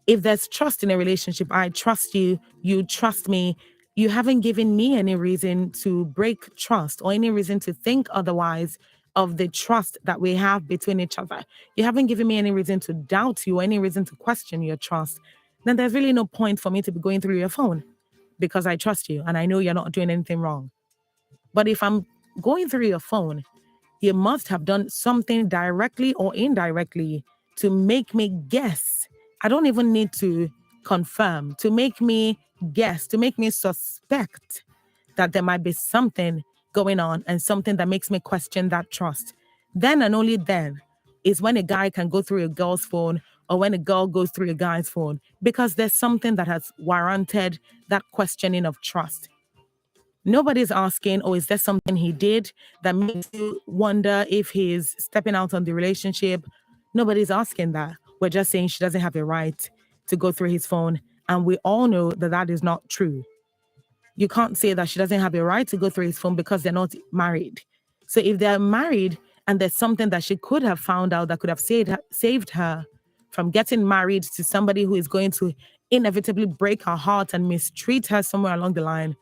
If there's trust in a relationship, I trust you, you trust me, you haven't given me any reason to break trust or any reason to think otherwise of the trust that we have between each other. You haven't given me any reason to doubt you or any reason to question your trust. Then there's really no point for me to be going through your phone because I trust you and I know you're not doing anything wrong. But if I'm going through your phone, you must have done something directly or indirectly to make me guess. I don't even need to confirm, to make me guess, to make me suspect that there might be something going on and something that makes me question that trust. Then and only then is when a guy can go through a girl's phone or when a girl goes through a guy's phone, because there's something that has warranted that questioning of trust. Nobody's asking, oh, is there something he did that makes you wonder if he's stepping out on the relationship? Nobody's asking that. We're just saying she doesn't have a right to go through his phone. And we all know that that is not true. You can't say that she doesn't have a right to go through his phone because they're not married. So if they're married and there's something that she could have found out that could have saved her from getting married to somebody who is going to inevitably break her heart and mistreat her somewhere along the line,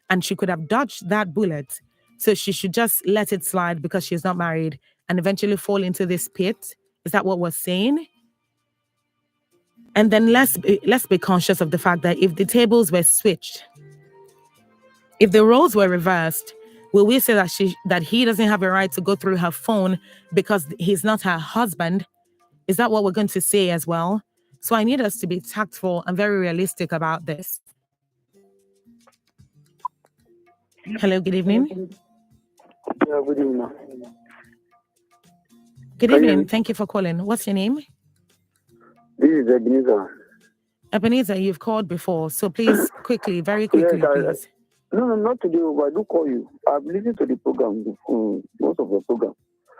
and she could have dodged that bullet. So she should just let it slide because she's not married and eventually fall into this pit. Is that what we're saying? And then let's be conscious of the fact that if the tables were switched, if the roles were reversed, will we say that he doesn't have a right to go through her phone because he's not her husband? Is that what we're going to say as well? So I need us to be tactful and very realistic about this. Hello, good evening. Yeah, good evening. Good evening. Thank you for calling. What's your name? This is Ebenezer. Ebenezer, you've called before, so please, quickly, very quickly, please. No, not today, but I do call you. I've listened to the program, most of the program.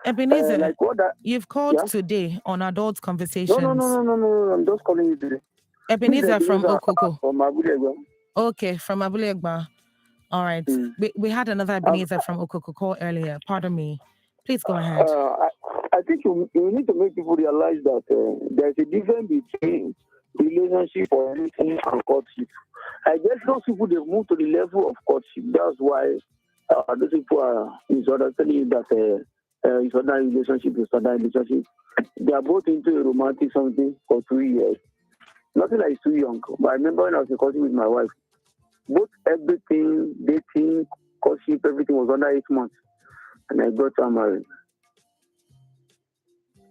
Ebenezer, you've called today on Adult Conversations. No, I'm just calling you today. Ebenezer from Okoko. From Abulegba. Okay, from Abulegba. All right. We had another Ebenezer from Okoko call earlier. Pardon me. Please go ahead. I think you need to make people realize that there's a difference between relationship or anything and courtship. I guess those people, they've moved to the level of courtship. That's why those people are misunderstanding that it's not relationship, it's not relationship. They are both into a romantic something for 3 years. Nothing like too young. But I remember when I was in courtship with my wife, both everything, dating, courtship, everything was under 8 months. And I got her married.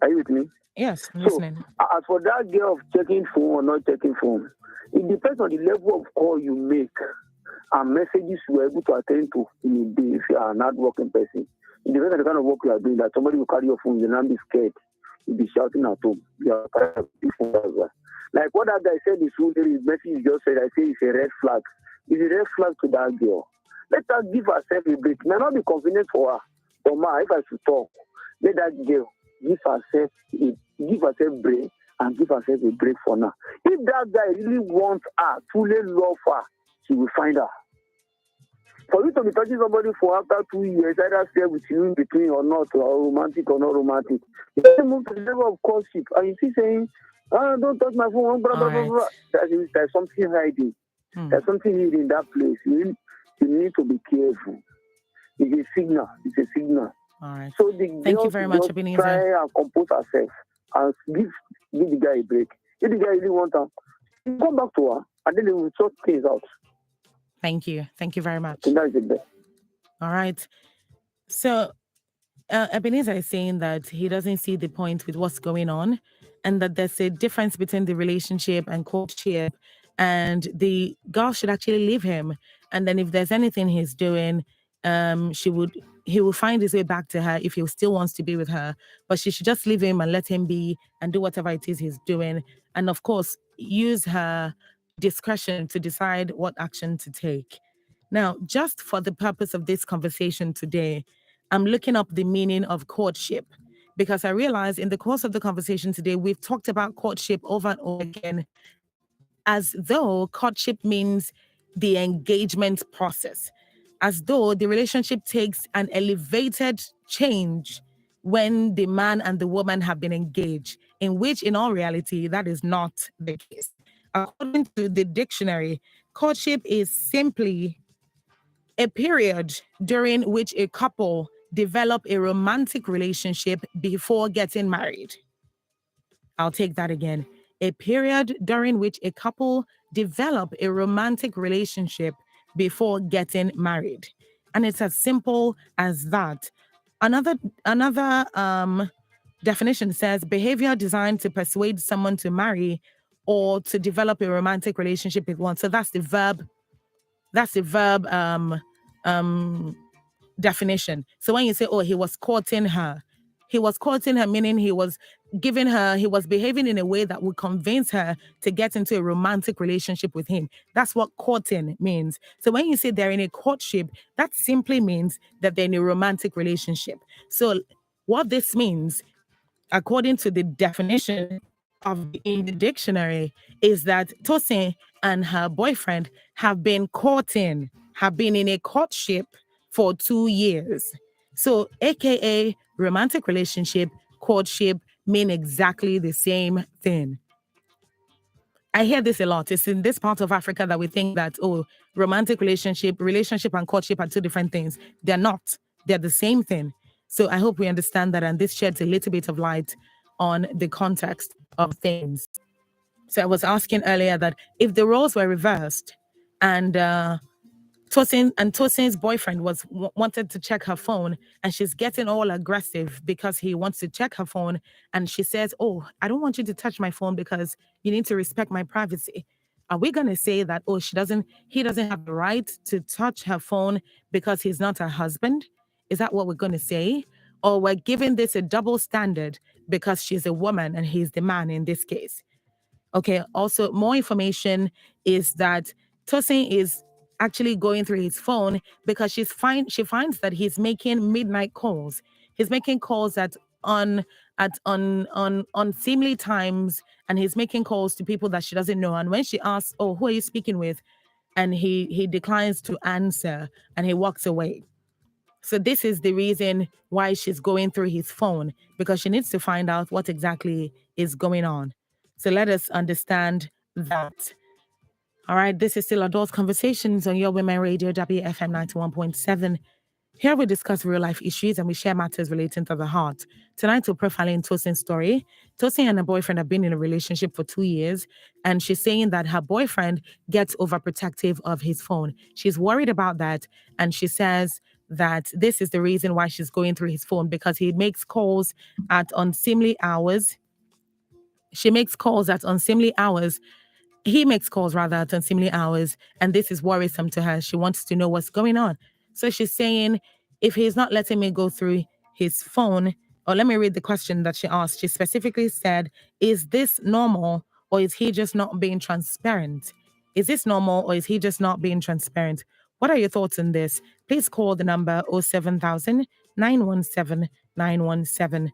Are you with me? Yes, I'm listening. As for that girl of checking phone or not checking phone, it depends on the level of call you make and messages you are able to attend to in a day if you are a hard-working person. It depends on the kind of work you are doing, that somebody will carry your phone, you'll not be scared. You'll be shouting at home. You are carrying your phone as well. Like what that guy said, his message just said, I say it's a red flag. It's a red flag to that girl. Let her give herself a break. It may not be convenient for her. But ma, if I should talk, let that girl give herself a break and give herself a break for now. If that guy really wants her, truly love her, she will find her. For you to be touching somebody for after 2 years, either stay with you in between or not, or romantic or not romantic, you can move to the level of courtship, and you see saying, don't touch my phone, blah, blah, blah, blah. There's something hiding. There's something hidden in that place. You need to be careful. It's a signal. It's a signal. All right. So the Thank girl you very much, just Ebenezer. try and compose herself and give the guy a break. If the guy really wants her, come back to her and then they will sort things out. Thank you. Thank you very much. That is the best. All right. So Ebenezer is saying that he doesn't see the point with what's going on, and that there's a difference between the relationship and courtship, and the girl should actually leave him. And then if there's anything he's doing, he will find his way back to her if he still wants to be with her. But she should just leave him and let him be and do whatever it is he's doing. And of course, use her discretion to decide what action to take. Now, just for the purpose of this conversation today, I'm looking up the meaning of courtship, because I realize in the course of the conversation today, we've talked about courtship over and over again as though courtship means the engagement process, as though the relationship takes an elevated change when the man and the woman have been engaged, in which in all reality, that is not the case. According to the dictionary, courtship is simply a period during which a couple develop a romantic relationship before getting married. I'll take that again. A period during which a couple develop a romantic relationship before getting married. And it's as simple as that. Another definition says behavior designed to persuade someone to marry or to develop a romantic relationship with one. So that's the verb definition. So when you say, oh, he was courting her, meaning he was behaving in a way that would convince her to get into a romantic relationship with him. That's what courting means. So when you say they're in a courtship, that simply means that they're in a romantic relationship. So what this means, according to the definition in the dictionary, is that Tosin and her boyfriend have been in a courtship for 2 years. So AKA romantic relationship, courtship mean exactly the same thing. I hear this a lot. It's in this part of Africa that we think that, oh, romantic relationship and courtship are two different things. They're not. They're the same thing. So I hope we understand that, and this sheds a little bit of light on the context of things. So I was asking earlier that if the roles were reversed and Tosin's boyfriend wanted to check her phone, and she's getting all aggressive because he wants to check her phone, and she says, oh, I don't want you to touch my phone because you need to respect my privacy. Are we going to say that, oh, he doesn't have the right to touch her phone because he's not her husband? Is that what we're going to say? Or we're giving this a double standard because she's a woman and he's the man in this case? Okay, also more information is that Tosin is actually going through his phone because she finds that he's making midnight calls. He's making calls at unseemly times, and he's making calls to people that she doesn't know. And when she asks, oh, who are you speaking with? And he declines to answer and he walks away. So this is the reason why she's going through his phone, because she needs to find out what exactly is going on. So let us understand that. All right, this is still Adult Conversations on Your Women Radio, WFM 91.7. Here we discuss real life issues and we share matters relating to the heart. Tonight we're profiling Tosin's story. Tosin and her boyfriend have been in a relationship for 2 years, and she's saying that her boyfriend gets overprotective of his phone. She's worried about that, and she says that this is the reason why she's going through his phone, because he makes calls at unseemly hours. She makes calls at unseemly hours. He makes calls rather at unseemly hours, and this is worrisome to her. She wants to know what's going on. So she's saying, if he's not letting me go through his phone, or let me read the question that she asked. She specifically said, is this normal, or is he just not being transparent? Is this normal, or is he just not being transparent? What are your thoughts on this? Please call the number 07000 917 917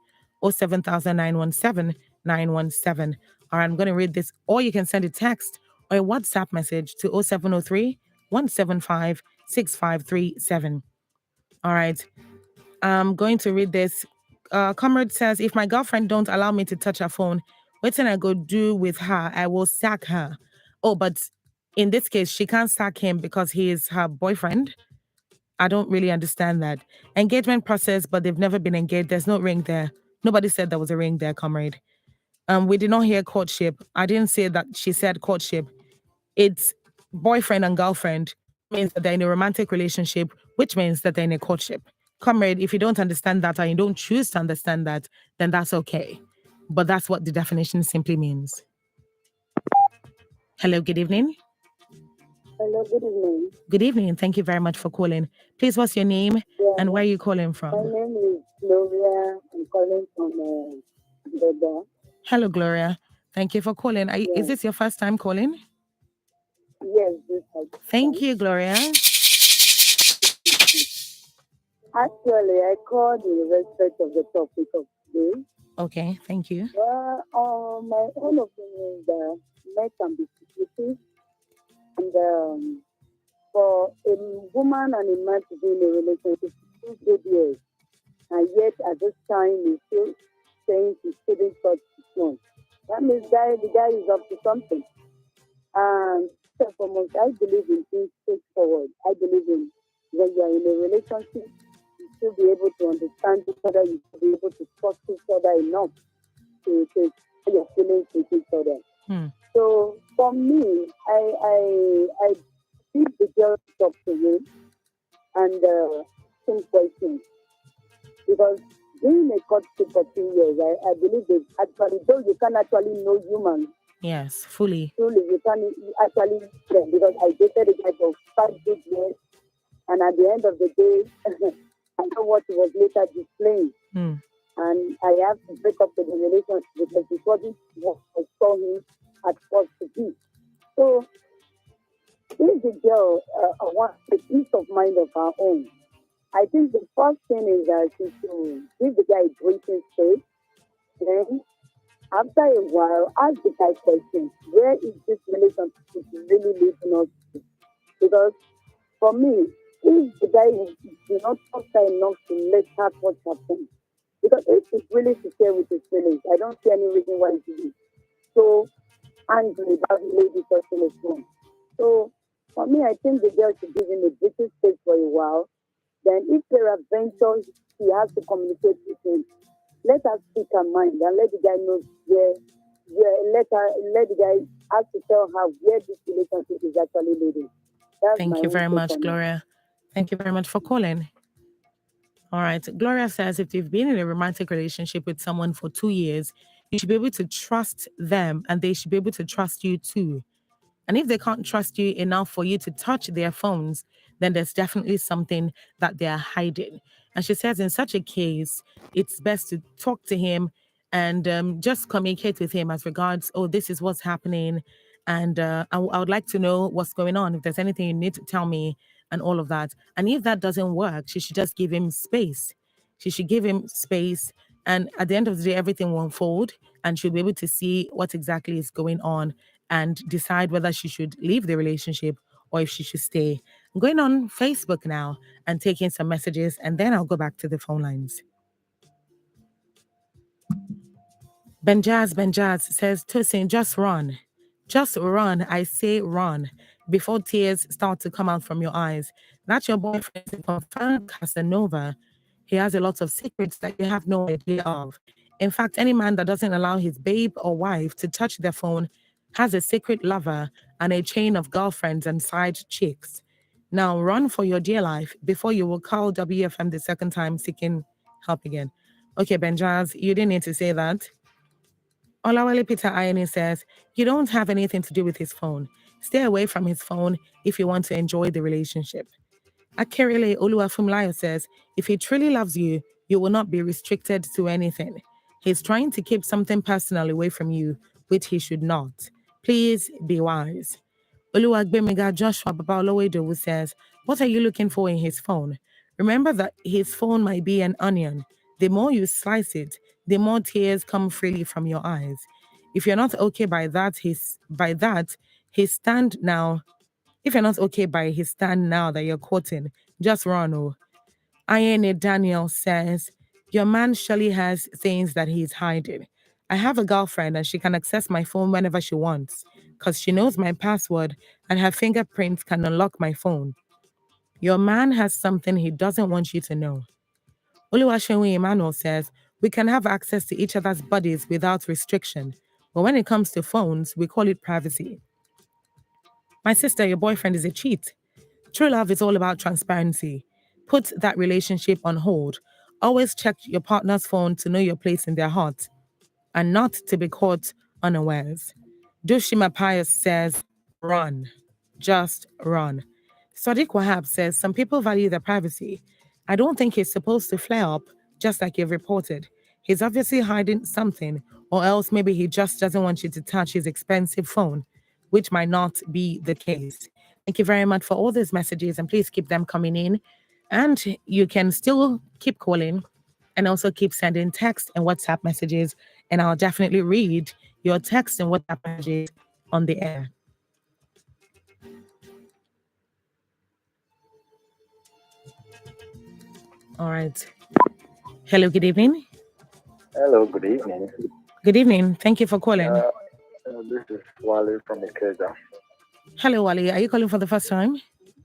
07000 917 917. All right, I'm going to read this, or you can send a text or a WhatsApp message to 0703 175 6537. All right, I'm going to read this. Comrade says, if my girlfriend don't allow me to touch her phone, what can I go do with her? I will sack her. Oh, but in this case, she can't sack him because he is her boyfriend. I don't really understand that. Engagement process, but they've never been engaged. There's no ring there. Nobody said there was a ring there, comrade. We did not hear courtship. I didn't say that she said courtship. It's boyfriend and girlfriend. Means that they're in a romantic relationship, which means that they're in a courtship. Comrade, if you don't understand that and you don't choose to understand that, then that's okay. But that's what the definition simply means. Hello, good evening. Hello, good evening. Good evening. Thank you very much for calling. Please, what's your name and where are you calling from? My name is Gloria. I'm calling from Dodo. Hello, Gloria. Thank you for calling. Is this your first time calling? Yes, this is. Thank you, Gloria. Actually, I called in respect of the topic of today. Okay, thank you. Well, my own opinion is that men can be secretive, and for a woman and a man to be in a relationship for 2 good years, and yet at this time he's still saying he shouldn't touch his phone. That means the guy is up to something. And first and foremost, I believe in being straightforward. I believe in when you are in a relationship, you should be able to understand each other, you should be able to trust each other enough to share your feelings with each other. So for me, I leave the girl to talk to him and some questions. Because being a courtship for 2 years, I believe that actually, though you can actually know humans. Yes, fully. Truly, you can actually, because I dated a guy for 5 good years, and at the end of the day, I know what he was later displaying. And I have to break up with the relationship because it wasn't what I saw him at first to be. So, if the girl wants a peace of mind of her own, I think the first thing is that she should give the guy a breathing space. Then, after a while, ask the guy questions. Where is this relationship really leading us to? Because for me, if the guy is not trust her enough to let her touch her phone, because if he's really sincere with his feelings, I don't see any reason why he should be so angry about the lady touching his phone. So for me, I think the girl should give him a breathing space for a while. Then if there are ventures, she has to communicate with him. Let her speak her mind and let the guy know let the guy have to tell her where this relationship is actually leading. Thank you very much, Gloria. Thank you very much for calling. All right. Gloria says if you've been in a romantic relationship with someone for 2 years, you should be able to trust them and they should be able to trust you too. And if they can't trust you enough for you to touch their phones, then there's definitely something that they're hiding. And she says in such a case, it's best to talk to him and just communicate with him as regards, oh, this is what's happening. And I would like to know what's going on. If there's anything you need to tell me and all of that. And if that doesn't work, she should just give him space. She should give him space. And at the end of the day, everything will unfold and she'll be able to see what exactly is going on and decide whether she should leave the relationship or if she should stay. I'm going on Facebook now and taking some messages, and then I'll go back to the phone lines. Benjaz says, Tosin, just run. Just run. I say run. before tears start to come out from your eyes. That your boyfriend is a confirmed Casanova. He has a lot of secrets that you have no idea of. In fact, any man that doesn't allow his babe or wife to touch their phone has a secret lover and a chain of girlfriends and side chicks. Now run for your dear life before you will call WFM the second time seeking help again. Okay, Benjaz, you didn't need to say that. Olawale Peter Ayeni says, you don't have anything to do with his phone. Stay away from his phone if you want to enjoy the relationship. Akerele Oluwafumlayo says, if he truly loves you, you will not be restricted to anything. He's trying to keep something personal away from you, which he should not. Please be wise. Oluwagbemiga Joshua Babalowedowu says, what are you looking for in his phone? Remember that his phone might be an onion. The more you slice it, the more tears come freely from your eyes. If you're not okay by that, his stand now. If you're not okay by his stand now that you're quoting, just run. Oh. Ayene Daniel says, your man surely has things that he's hiding. I have a girlfriend and she can access my phone whenever she wants because she knows my password and her fingerprints can unlock my phone. Your man has something he doesn't want you to know. Oluwaseun Emmanuel says, we can have access to each other's bodies without restriction, but when it comes to phones, we call it privacy. My sister, your boyfriend is a cheat. True love is all about transparency. Put that relationship on hold. Always check your partner's phone to know your place in their heart and not to be caught unawares. Dushima Pius says, run. Just run. Sadiq Wahab says, some people value their privacy. I don't think he's supposed to flare up, just like you've reported. He's obviously hiding something, or else maybe he just doesn't want you to touch his expensive phone, which might not be the case. Thank you very much for all these messages, and please keep them coming in. And you can still keep calling and also keep sending text and WhatsApp messages, and I'll definitely read your text and WhatsApp messages on the air. All right. Hello, good evening. Hello, good evening. Good evening. Thank you for calling. This is Wale from Ikeja. Hello, Wale. Are you calling for the first time?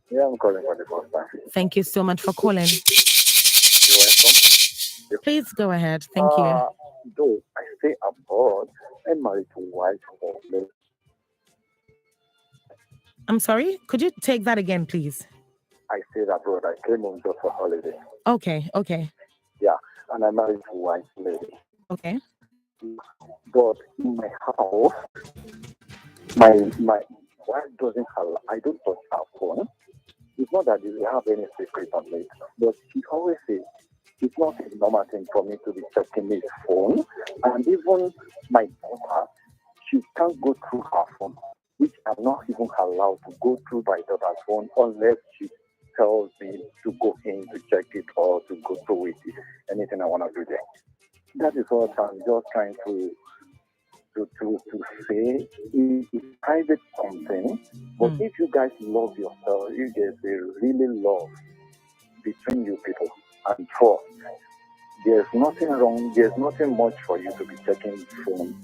Yeah, I'm calling for the first time. Thank you so much for calling. You're welcome. Please go ahead. Thank you. Though I stay abroad, I'm married to wife for me. I'm sorry? Could you take that again, please? I stayed abroad. I came home just for holiday. Okay. Yeah, and I'm married to wife lady. Okay. But in my house, my wife doesn't allow. I don't touch her phone. It's not that we have any secret on it, but she always says it's not a normal thing for me to be checking his phone. And even my daughter, she can't go through her phone, which I'm not even allowed to go through my daughter's phone unless she tells me to go in to check it or to go through it. Anything I want to do there. That is what I'm just trying to say. It's private something, but if you guys love yourself, you guys really love between you people and trust. There's nothing wrong. There's nothing much for you to be checking the phone.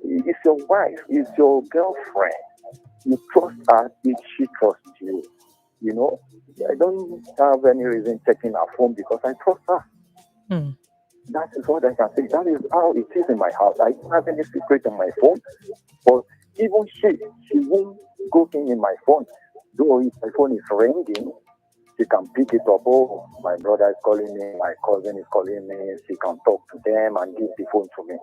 It's your wife. It's your girlfriend. You trust her if she trusts you. You know, I don't have any reason checking her phone because I trust her. That is what I can say. That is how it is in my house. I don't have any secret on my phone, but even she won't go in my phone. Though if my phone is ringing, she can pick it up. Oh, my brother is calling me, my cousin is calling me. She can talk to them and give the phone to me.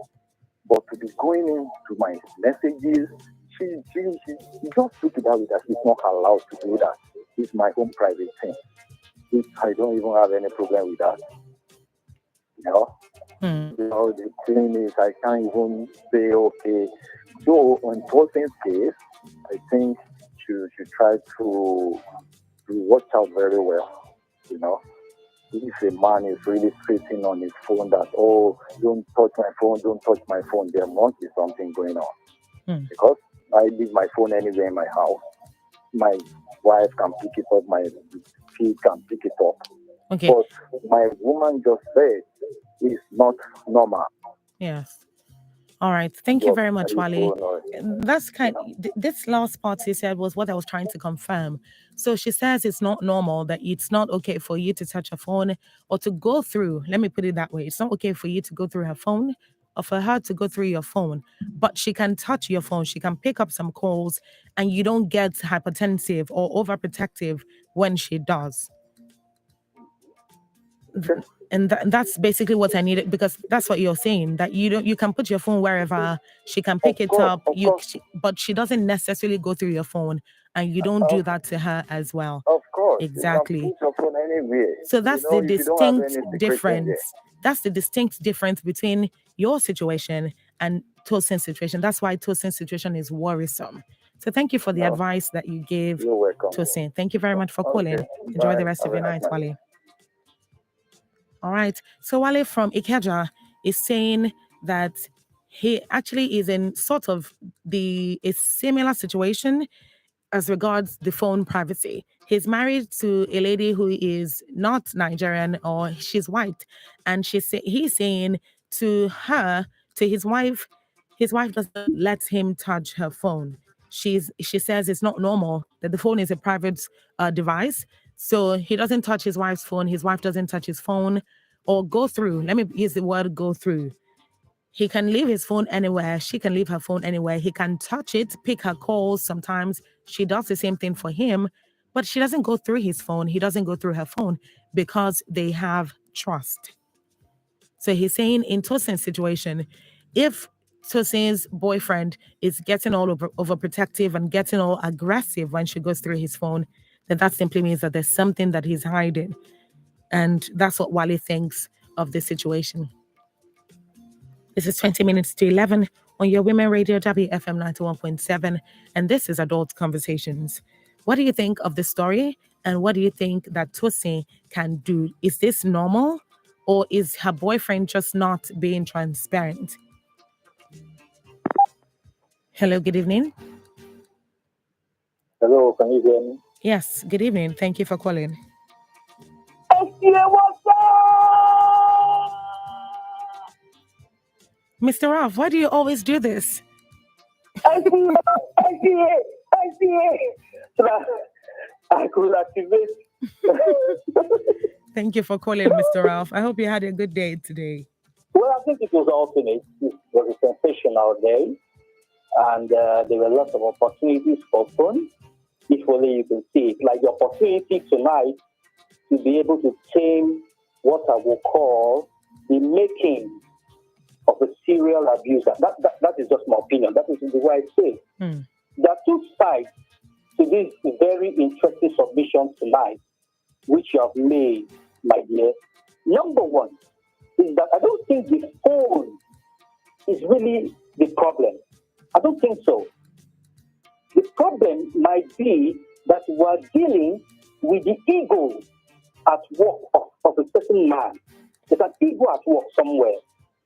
But to be going into my messages, she just took it out that she's not allowed to do that. It's my own private thing. I don't even have any problem with that. You know, the thing is, I can't even say, okay. So, on Tolkien's case, I think you should try to watch out very well. You know, if a man is really sitting on his phone that, oh, don't touch my phone, there must be something going on. Because I leave my phone anywhere in my house. My wife can pick it up, my kid can pick it up. Okay. But my woman just said it's not normal. Yes. All right. Thank you What very are much, you Wale. phone or- That's this last part you said was what I was trying to confirm. So she says it's not normal, that it's not okay for you to touch a phone or to go through. Let me put it that way. It's not okay for you to go through her phone or for her to go through your phone, but she can touch your phone. She can pick up some calls and you don't get hypertensive or overprotective when she does. And that's basically what I needed, because that's what you're saying, that you can put your phone wherever, she can pick it up, but she doesn't necessarily go through your phone, and you don't do that to her as well. Of course. Exactly. You can put your phone anywhere. So that's the if you don't have any distinct secret in difference. there. That's the distinct difference between your situation and Tosin's situation. That's why Tosin's situation is worrisome. So thank you for the advice that you gave, You're welcome. Tosin. Thank you very much for calling. Okay. Enjoy Bye. the rest of Have a your nice night, night. Wale. All right. So Wale from Ikeja is saying that he actually is in sort of a similar situation as regards the phone privacy. He's married to a lady who is not Nigerian, or she's white, and he's saying to her, to his wife doesn't let him touch her phone. She says it's not normal, that the phone is a private device, so he doesn't touch his wife's phone. His wife doesn't touch his phone or go through. Let me use the word go through. He can leave his phone anywhere. She can leave her phone anywhere. He can touch it, pick her calls. Sometimes she does the same thing for him, but she doesn't go through his phone. He doesn't go through her phone because they have trust. So he's saying in Tosin's situation, if Tosin's boyfriend is getting all overprotective and getting all aggressive when she goes through his phone, then that simply means that there's something that he's hiding. And that's what Wale thinks of this situation. This is 20 minutes to 11 on your Women Radio WFM 91.7, and this is Adult Conversations. What do you think of the story, and what do you think that Tosin can do? Is this normal, or is her boyfriend just not being transparent? Hello, good evening. Hello, can you hear me? Yes, good evening. Thank you for calling. Mr. Ralph, why do you always do this? I see it. So that I could activate. Thank you for calling, Mr. Ralph. I hope you had a good day today. Well, I think it was ultimate. It was a sensational day, and there were lots of opportunities for fun. If only you can see it, like the opportunity tonight to be able to tame what I will call the making of a serial abuser. That is just my opinion. That is the way I say it. There are two sides to this very interesting submission tonight, which you have made, my dear. Number one is that I don't think the phone is really the problem. I don't think so. The problem might be that we are dealing with the ego at work of a certain man. There's an ego at work somewhere.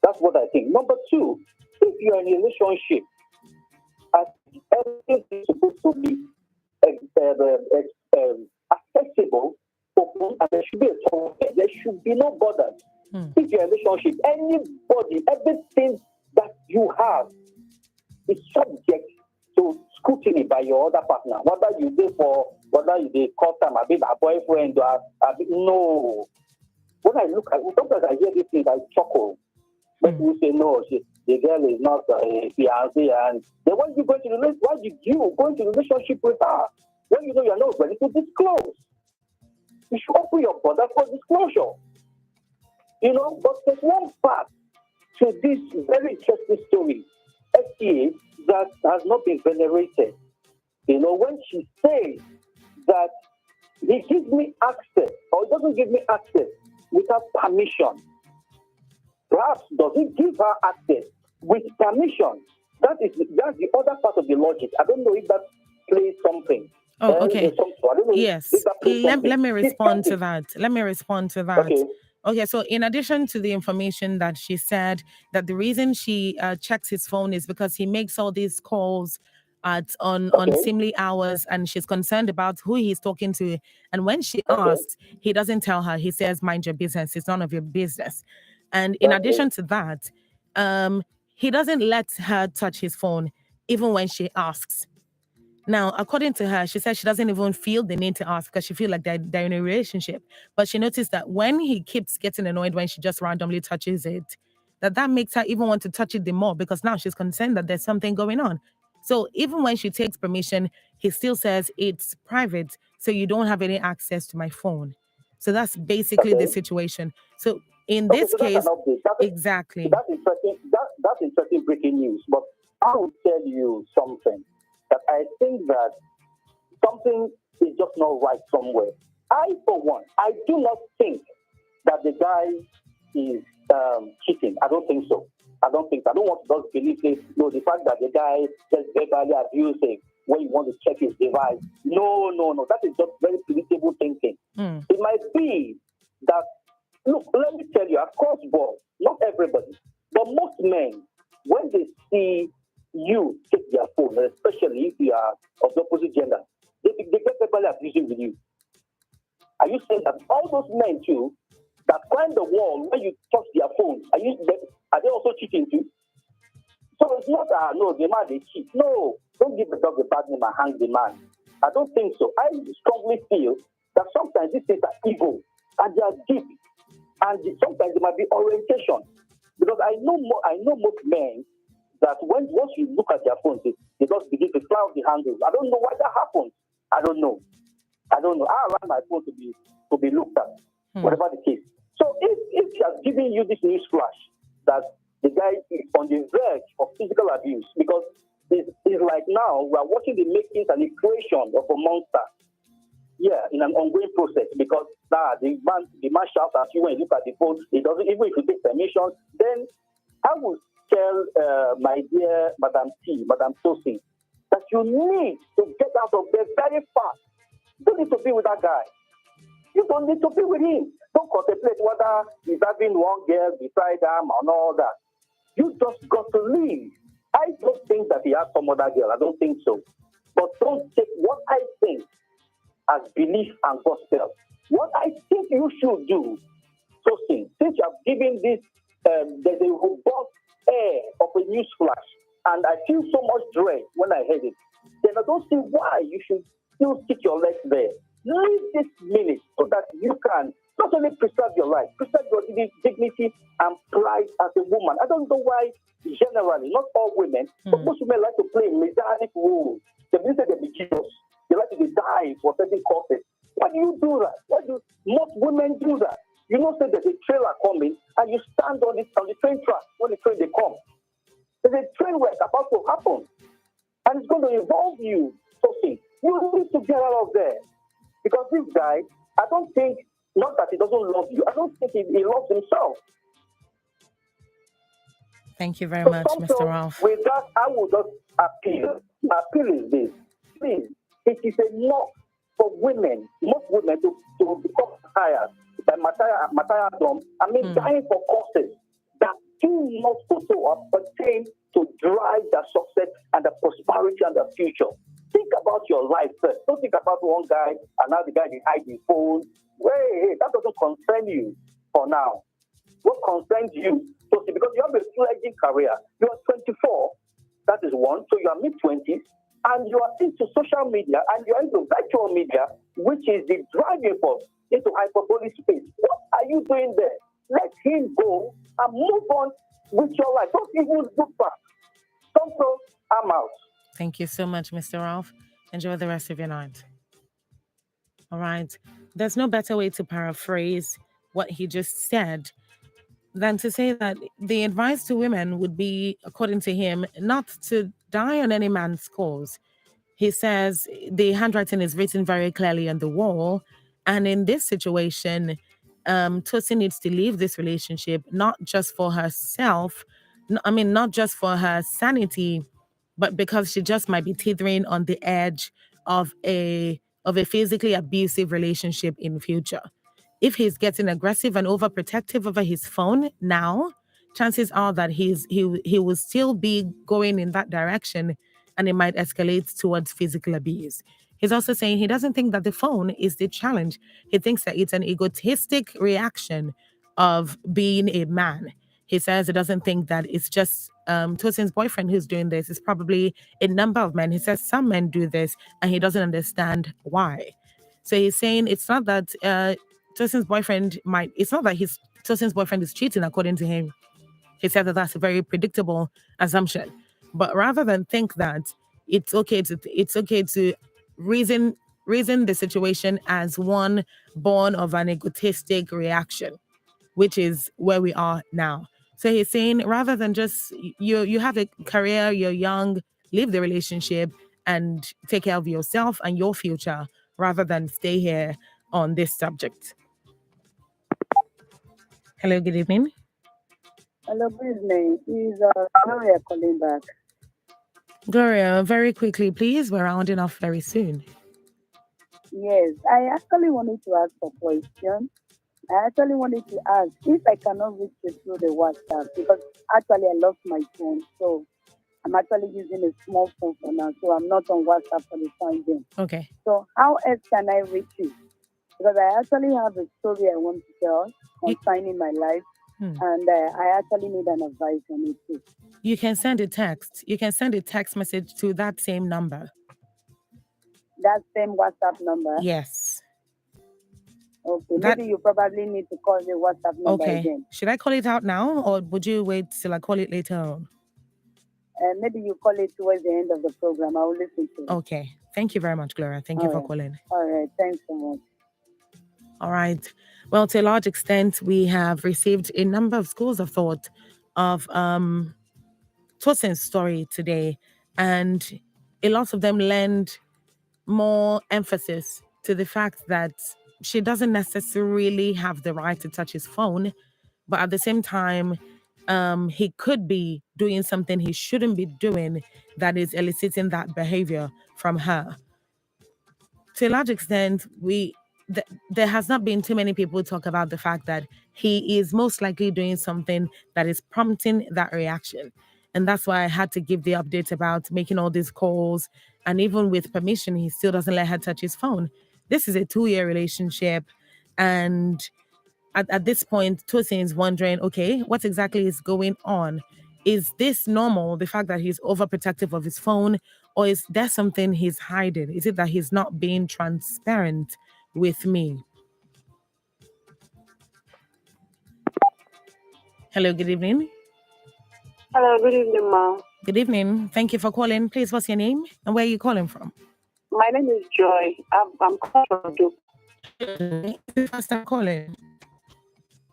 That's what I think. Number two, if you're in a relationship, everything is supposed to be accessible, open, and there should be a tone. There should be no borders. If you're in a relationship, anybody, everything that you have is subject to scrutiny by your other partner. Whether you call time, a boyfriend, no. When I look at it, sometimes I hear these things, I chuckle. But we say, no, the girl is not a fiancé. And then when you go into why did you go into a relationship with her? When you know you're not ready to disclose. You should open your border for disclosure. But there's one part to this very interesting story, STA, that has not been venerated. When she says that he gives me access, or he doesn't give me access without permission. Perhaps does he give her access with permission? That's the other part of the logic. I don't know if that plays something. Oh, okay. Yes. Let me respond to that. Okay, so in addition to the information that she said, that the reason she checks his phone is because he makes all these calls on unseemly hours, and she's concerned about who he's talking to. And when she asks, he doesn't tell her. He says, mind your business. It's none of your business. And in addition to that, he doesn't let her touch his phone even when she asks. Now, according to her, she said she doesn't even feel the need to ask because she feels like they're in a relationship. But she noticed that when he keeps getting annoyed when she just randomly touches it, that makes her even want to touch it the more because now she's concerned that there's something going on. So even when she takes permission, he still says it's private, so you don't have any access to my phone. So that's basically the situation. So in this so case, that's an update. exactly. That's interesting. That's interesting breaking news. But I will tell you something that I think that something is just not right somewhere. I, for one, I do not think that the guy is cheating. I don't think so. I don't want to just believe it. No, the fact that the guy just verbally abusive when you want to check his device. No. That is just very predictable thinking. It might be that, look, let me tell you, across board, not everybody, but most men, when they see you take their phone, especially if you are of the opposite gender, they get verbally abusive with you. Are you saying that all those men too that climb the wall when you touch their phones, are they also cheating too? So it's not no, the man they cheat. No, don't give the dog a bad name and hang the man. I don't think so. I strongly feel that sometimes these things are evil and they are deep, and sometimes there might be orientation. Because I know most men that once you look at their phones, they just begin to fly off the handles. I don't know why that happens. I don't know. I allow my phone to be looked at, whatever the case. So if he has given you this news flash that the guy is on the verge of physical abuse, because it's like now we are watching the makings and the creation of a monster. Yeah, in an ongoing process, because the man shouts at you when you look at the phone. It doesn't, even if you take permission. Then I will tell my dear Madam Tosin, that you need to get out of there very fast. You don't need to be with that guy. You don't need to be with him. Don't contemplate whether he's having one girl beside him and all that. You just got to leave. I don't think that he has some other girl. I don't think so. But don't take what I think as belief and gospel. What I think you should do, Tosin, since you have given this, there's a robust air of a news flash, and I feel so much dread when I heard it, then I don't see why you should still stick your legs there. Leave this minute so that you can not only preserve your life, preserve your dignity and pride as a woman. I don't know why, generally, not all women, but most women like to play messianic roles. They believe that they be Jesus. They like to be dying for certain causes. Why do you do that? Why do most women do that? You know, say there's a trailer coming, and you stand on the train track when the train they come. There's a train wreck about to happen, and it's going to involve you. Sophie, you need to get out of there, because this guy, I don't think, not that he doesn't love you, I don't think he loves himself. Thank you very much, Mr. Ralph. With that, I will just appeal. My appeal is this: please, it is enough for women, most women, to become tired by martyrdom. I mean, dying for causes that do not also pertain to drive the success and the prosperity and the future. Think about your life first. Don't think about one guy and now the guy is hiding phone. Hey, that doesn't concern you for now. What concerns you? So, because you have a fledgling career, you are 24, that is one, so you are mid-20s, and you are into social media and you are into virtual media, which is the driving force into hyperbolic space. What are you doing there? Let him go and move on with your life. Don't even look back. Soomto, I'm out. Thank you so much, Mr. Ralph. Enjoy the rest of your night. All right. There's no better way to paraphrase what he just said than to say that the advice to women would be, according to him, not to die on any man's cause. He says the handwriting is written very clearly on the wall. And in this situation, Tosin needs to leave this relationship, not just for herself, not just for her sanity, but because she just might be teetering on the edge of a physically abusive relationship in future. If he's getting aggressive and overprotective over his phone now, chances are that he will still be going in that direction, and it might escalate towards physical abuse. He's also saying he doesn't think that the phone is the challenge. He thinks that it's an egotistic reaction of being a man. He says he doesn't think that it's just Tosin's boyfriend who's doing this. It's probably a number of men. He says some men do this and he doesn't understand why. So he's saying it's not that Tosin's boyfriend Tosin's boyfriend is cheating according to him. He said that that's a very predictable assumption. But rather than think that it's okay to reason the situation as one born of an egotistic reaction, which is where we are now. So he's saying rather than just you have a career, you're young, leave the relationship and take care of yourself and your future rather than stay here on this subject. Hello, good evening. Hello, good evening. Is Gloria calling back? Gloria, very quickly, please. We're rounding off very soon. Yes, I actually wanted to ask a question. I actually wanted to ask if I cannot reach you through the WhatsApp because actually I lost my phone. So I'm actually using a small phone for now. So I'm not on WhatsApp for the time being. Okay. So how else can I reach you? Because I actually have a story I want to tell concerning my life. And I actually need an advice on it too. You can send a text. You can send a text message to that same number. That same WhatsApp number? Yes. Okay, maybe you probably need to call the WhatsApp number again. Should I call it out now or would you wait till I call it later on? Maybe you call it towards the end of the program. I will listen to it. Okay. Thank you very much, Gloria. Thank you for calling. All right. Thanks so much. All right. Well, to a large extent, we have received a number of schools of thought of Tosin's story today, and a lot of them lend more emphasis to the fact that she doesn't necessarily have the right to touch his phone, but at the same time, he could be doing something he shouldn't be doing that is eliciting that behavior from her. To a large extent, there has not been too many people talk about the fact that he is most likely doing something that is prompting that reaction. And that's why I had to give the update about making all these calls. And even with permission, he still doesn't let her touch his phone. This is a 2-year relationship. And at this point, Tosin is wondering, okay, what exactly is going on? Is this normal, the fact that he's overprotective of his phone? Or is there something he's hiding? Is it that he's not being transparent with me? Hello, good evening. Hello, good evening, ma'am. Good evening. Thank you for calling. Please, what's your name and where are you calling from? My name is Joy. I'm calling from Duke. First time calling.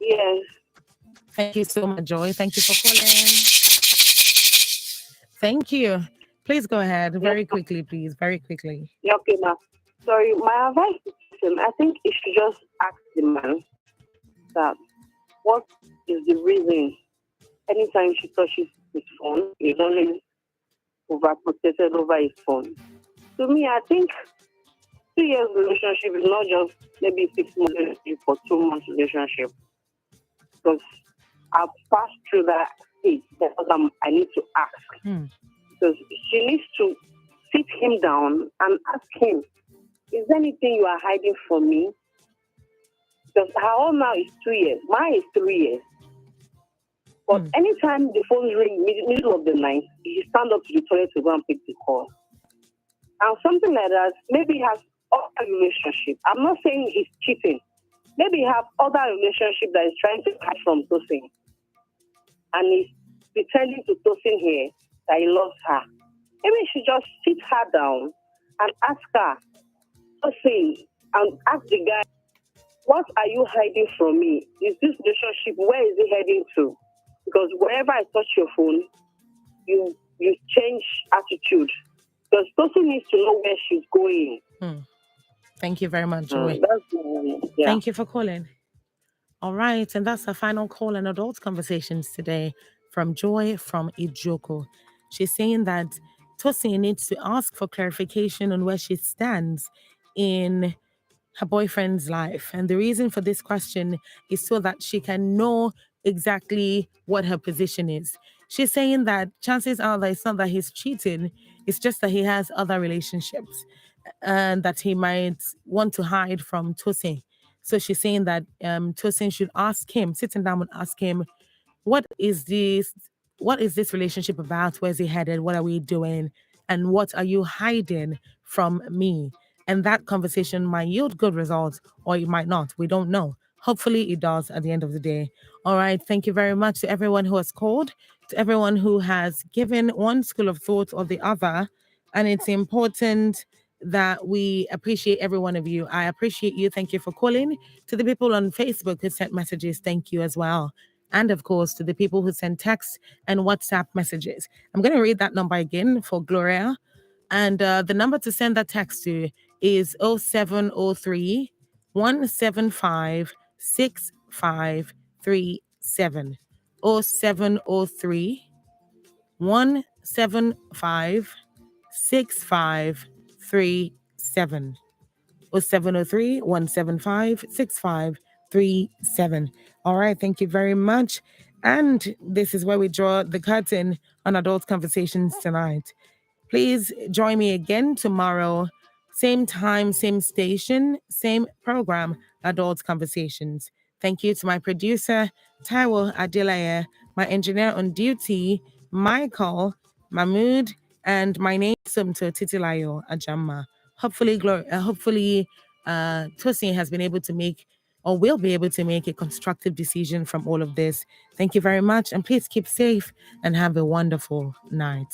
Yes. Thank you so much, Joy. Thank you for calling. Thank you. Please go ahead. Very quickly, please. Very quickly. Okay, ma'am. Sorry, my advice is him. I think you should just ask the man that what is the reason anytime she touches his phone, he's always overprotected over his phone. To me, I think 2 years relationship is not just maybe 6 months relationship or 2 months relationship. Because I've passed through that stage because I need to ask. Because she needs to sit him down and ask him, is there anything you are hiding from me? Because her own now is 2 years. Mine is 3 years. But anytime the phone rings middle of the night, he stand up to the toilet to go and pick the call. And something like that, maybe he has other relationship. I'm not saying he's cheating. Maybe he has other relationship that he's trying to hide from Tosin. And he's pretending to Tosin here that he loves her. Maybe he should just sit her down and ask her, Tosin, and ask the guy, what are you hiding from me? Is this relationship, where is it heading to? Because whenever I touch your phone, you change attitude. Because Tosin needs to know where she's going. Thank you very much, Joy. Yeah. Thank you for calling. All right, and that's our final call in Adult Conversations today from Joy from Ijoko. She's saying that Tosin needs to ask for clarification on where she stands in her boyfriend's life. And the reason for this question is so that she can know exactly what her position is. She's saying that chances are that it's not that he's cheating, it's just that he has other relationships and that he might want to hide from Tosin. So she's saying that Tosin should ask him, sitting down and ask him, what is this relationship about? Where's it headed? What are we doing? And what are you hiding from me? And that conversation might yield good results or it might not. We don't know. Hopefully it does at the end of the day. All right. Thank you very much to everyone who has called, to everyone who has given one school of thought or the other. And it's important that we appreciate every one of you. I appreciate you. Thank you for calling. To the people on Facebook who sent messages, thank you as well. And of course, to the people who send text and WhatsApp messages. I'm going to read that number again for Gloria. And the number to send that text to is 0703 175 6537. 0703 175 6537. 0703 175 6537. All right, thank you very much. And this is where we draw the curtain on adult conversations tonight. Please join me again tomorrow, same time, same station, same program, Adult Conversations. Thank you to my producer, Taiwo Adelaye, my engineer on duty, Michael, Mahmood, and my name is Soomto Titilayo Ajanma. Hopefully, Tosin has been able to make or will be able to make a constructive decision from all of this. Thank you very much, and please keep safe and have a wonderful night.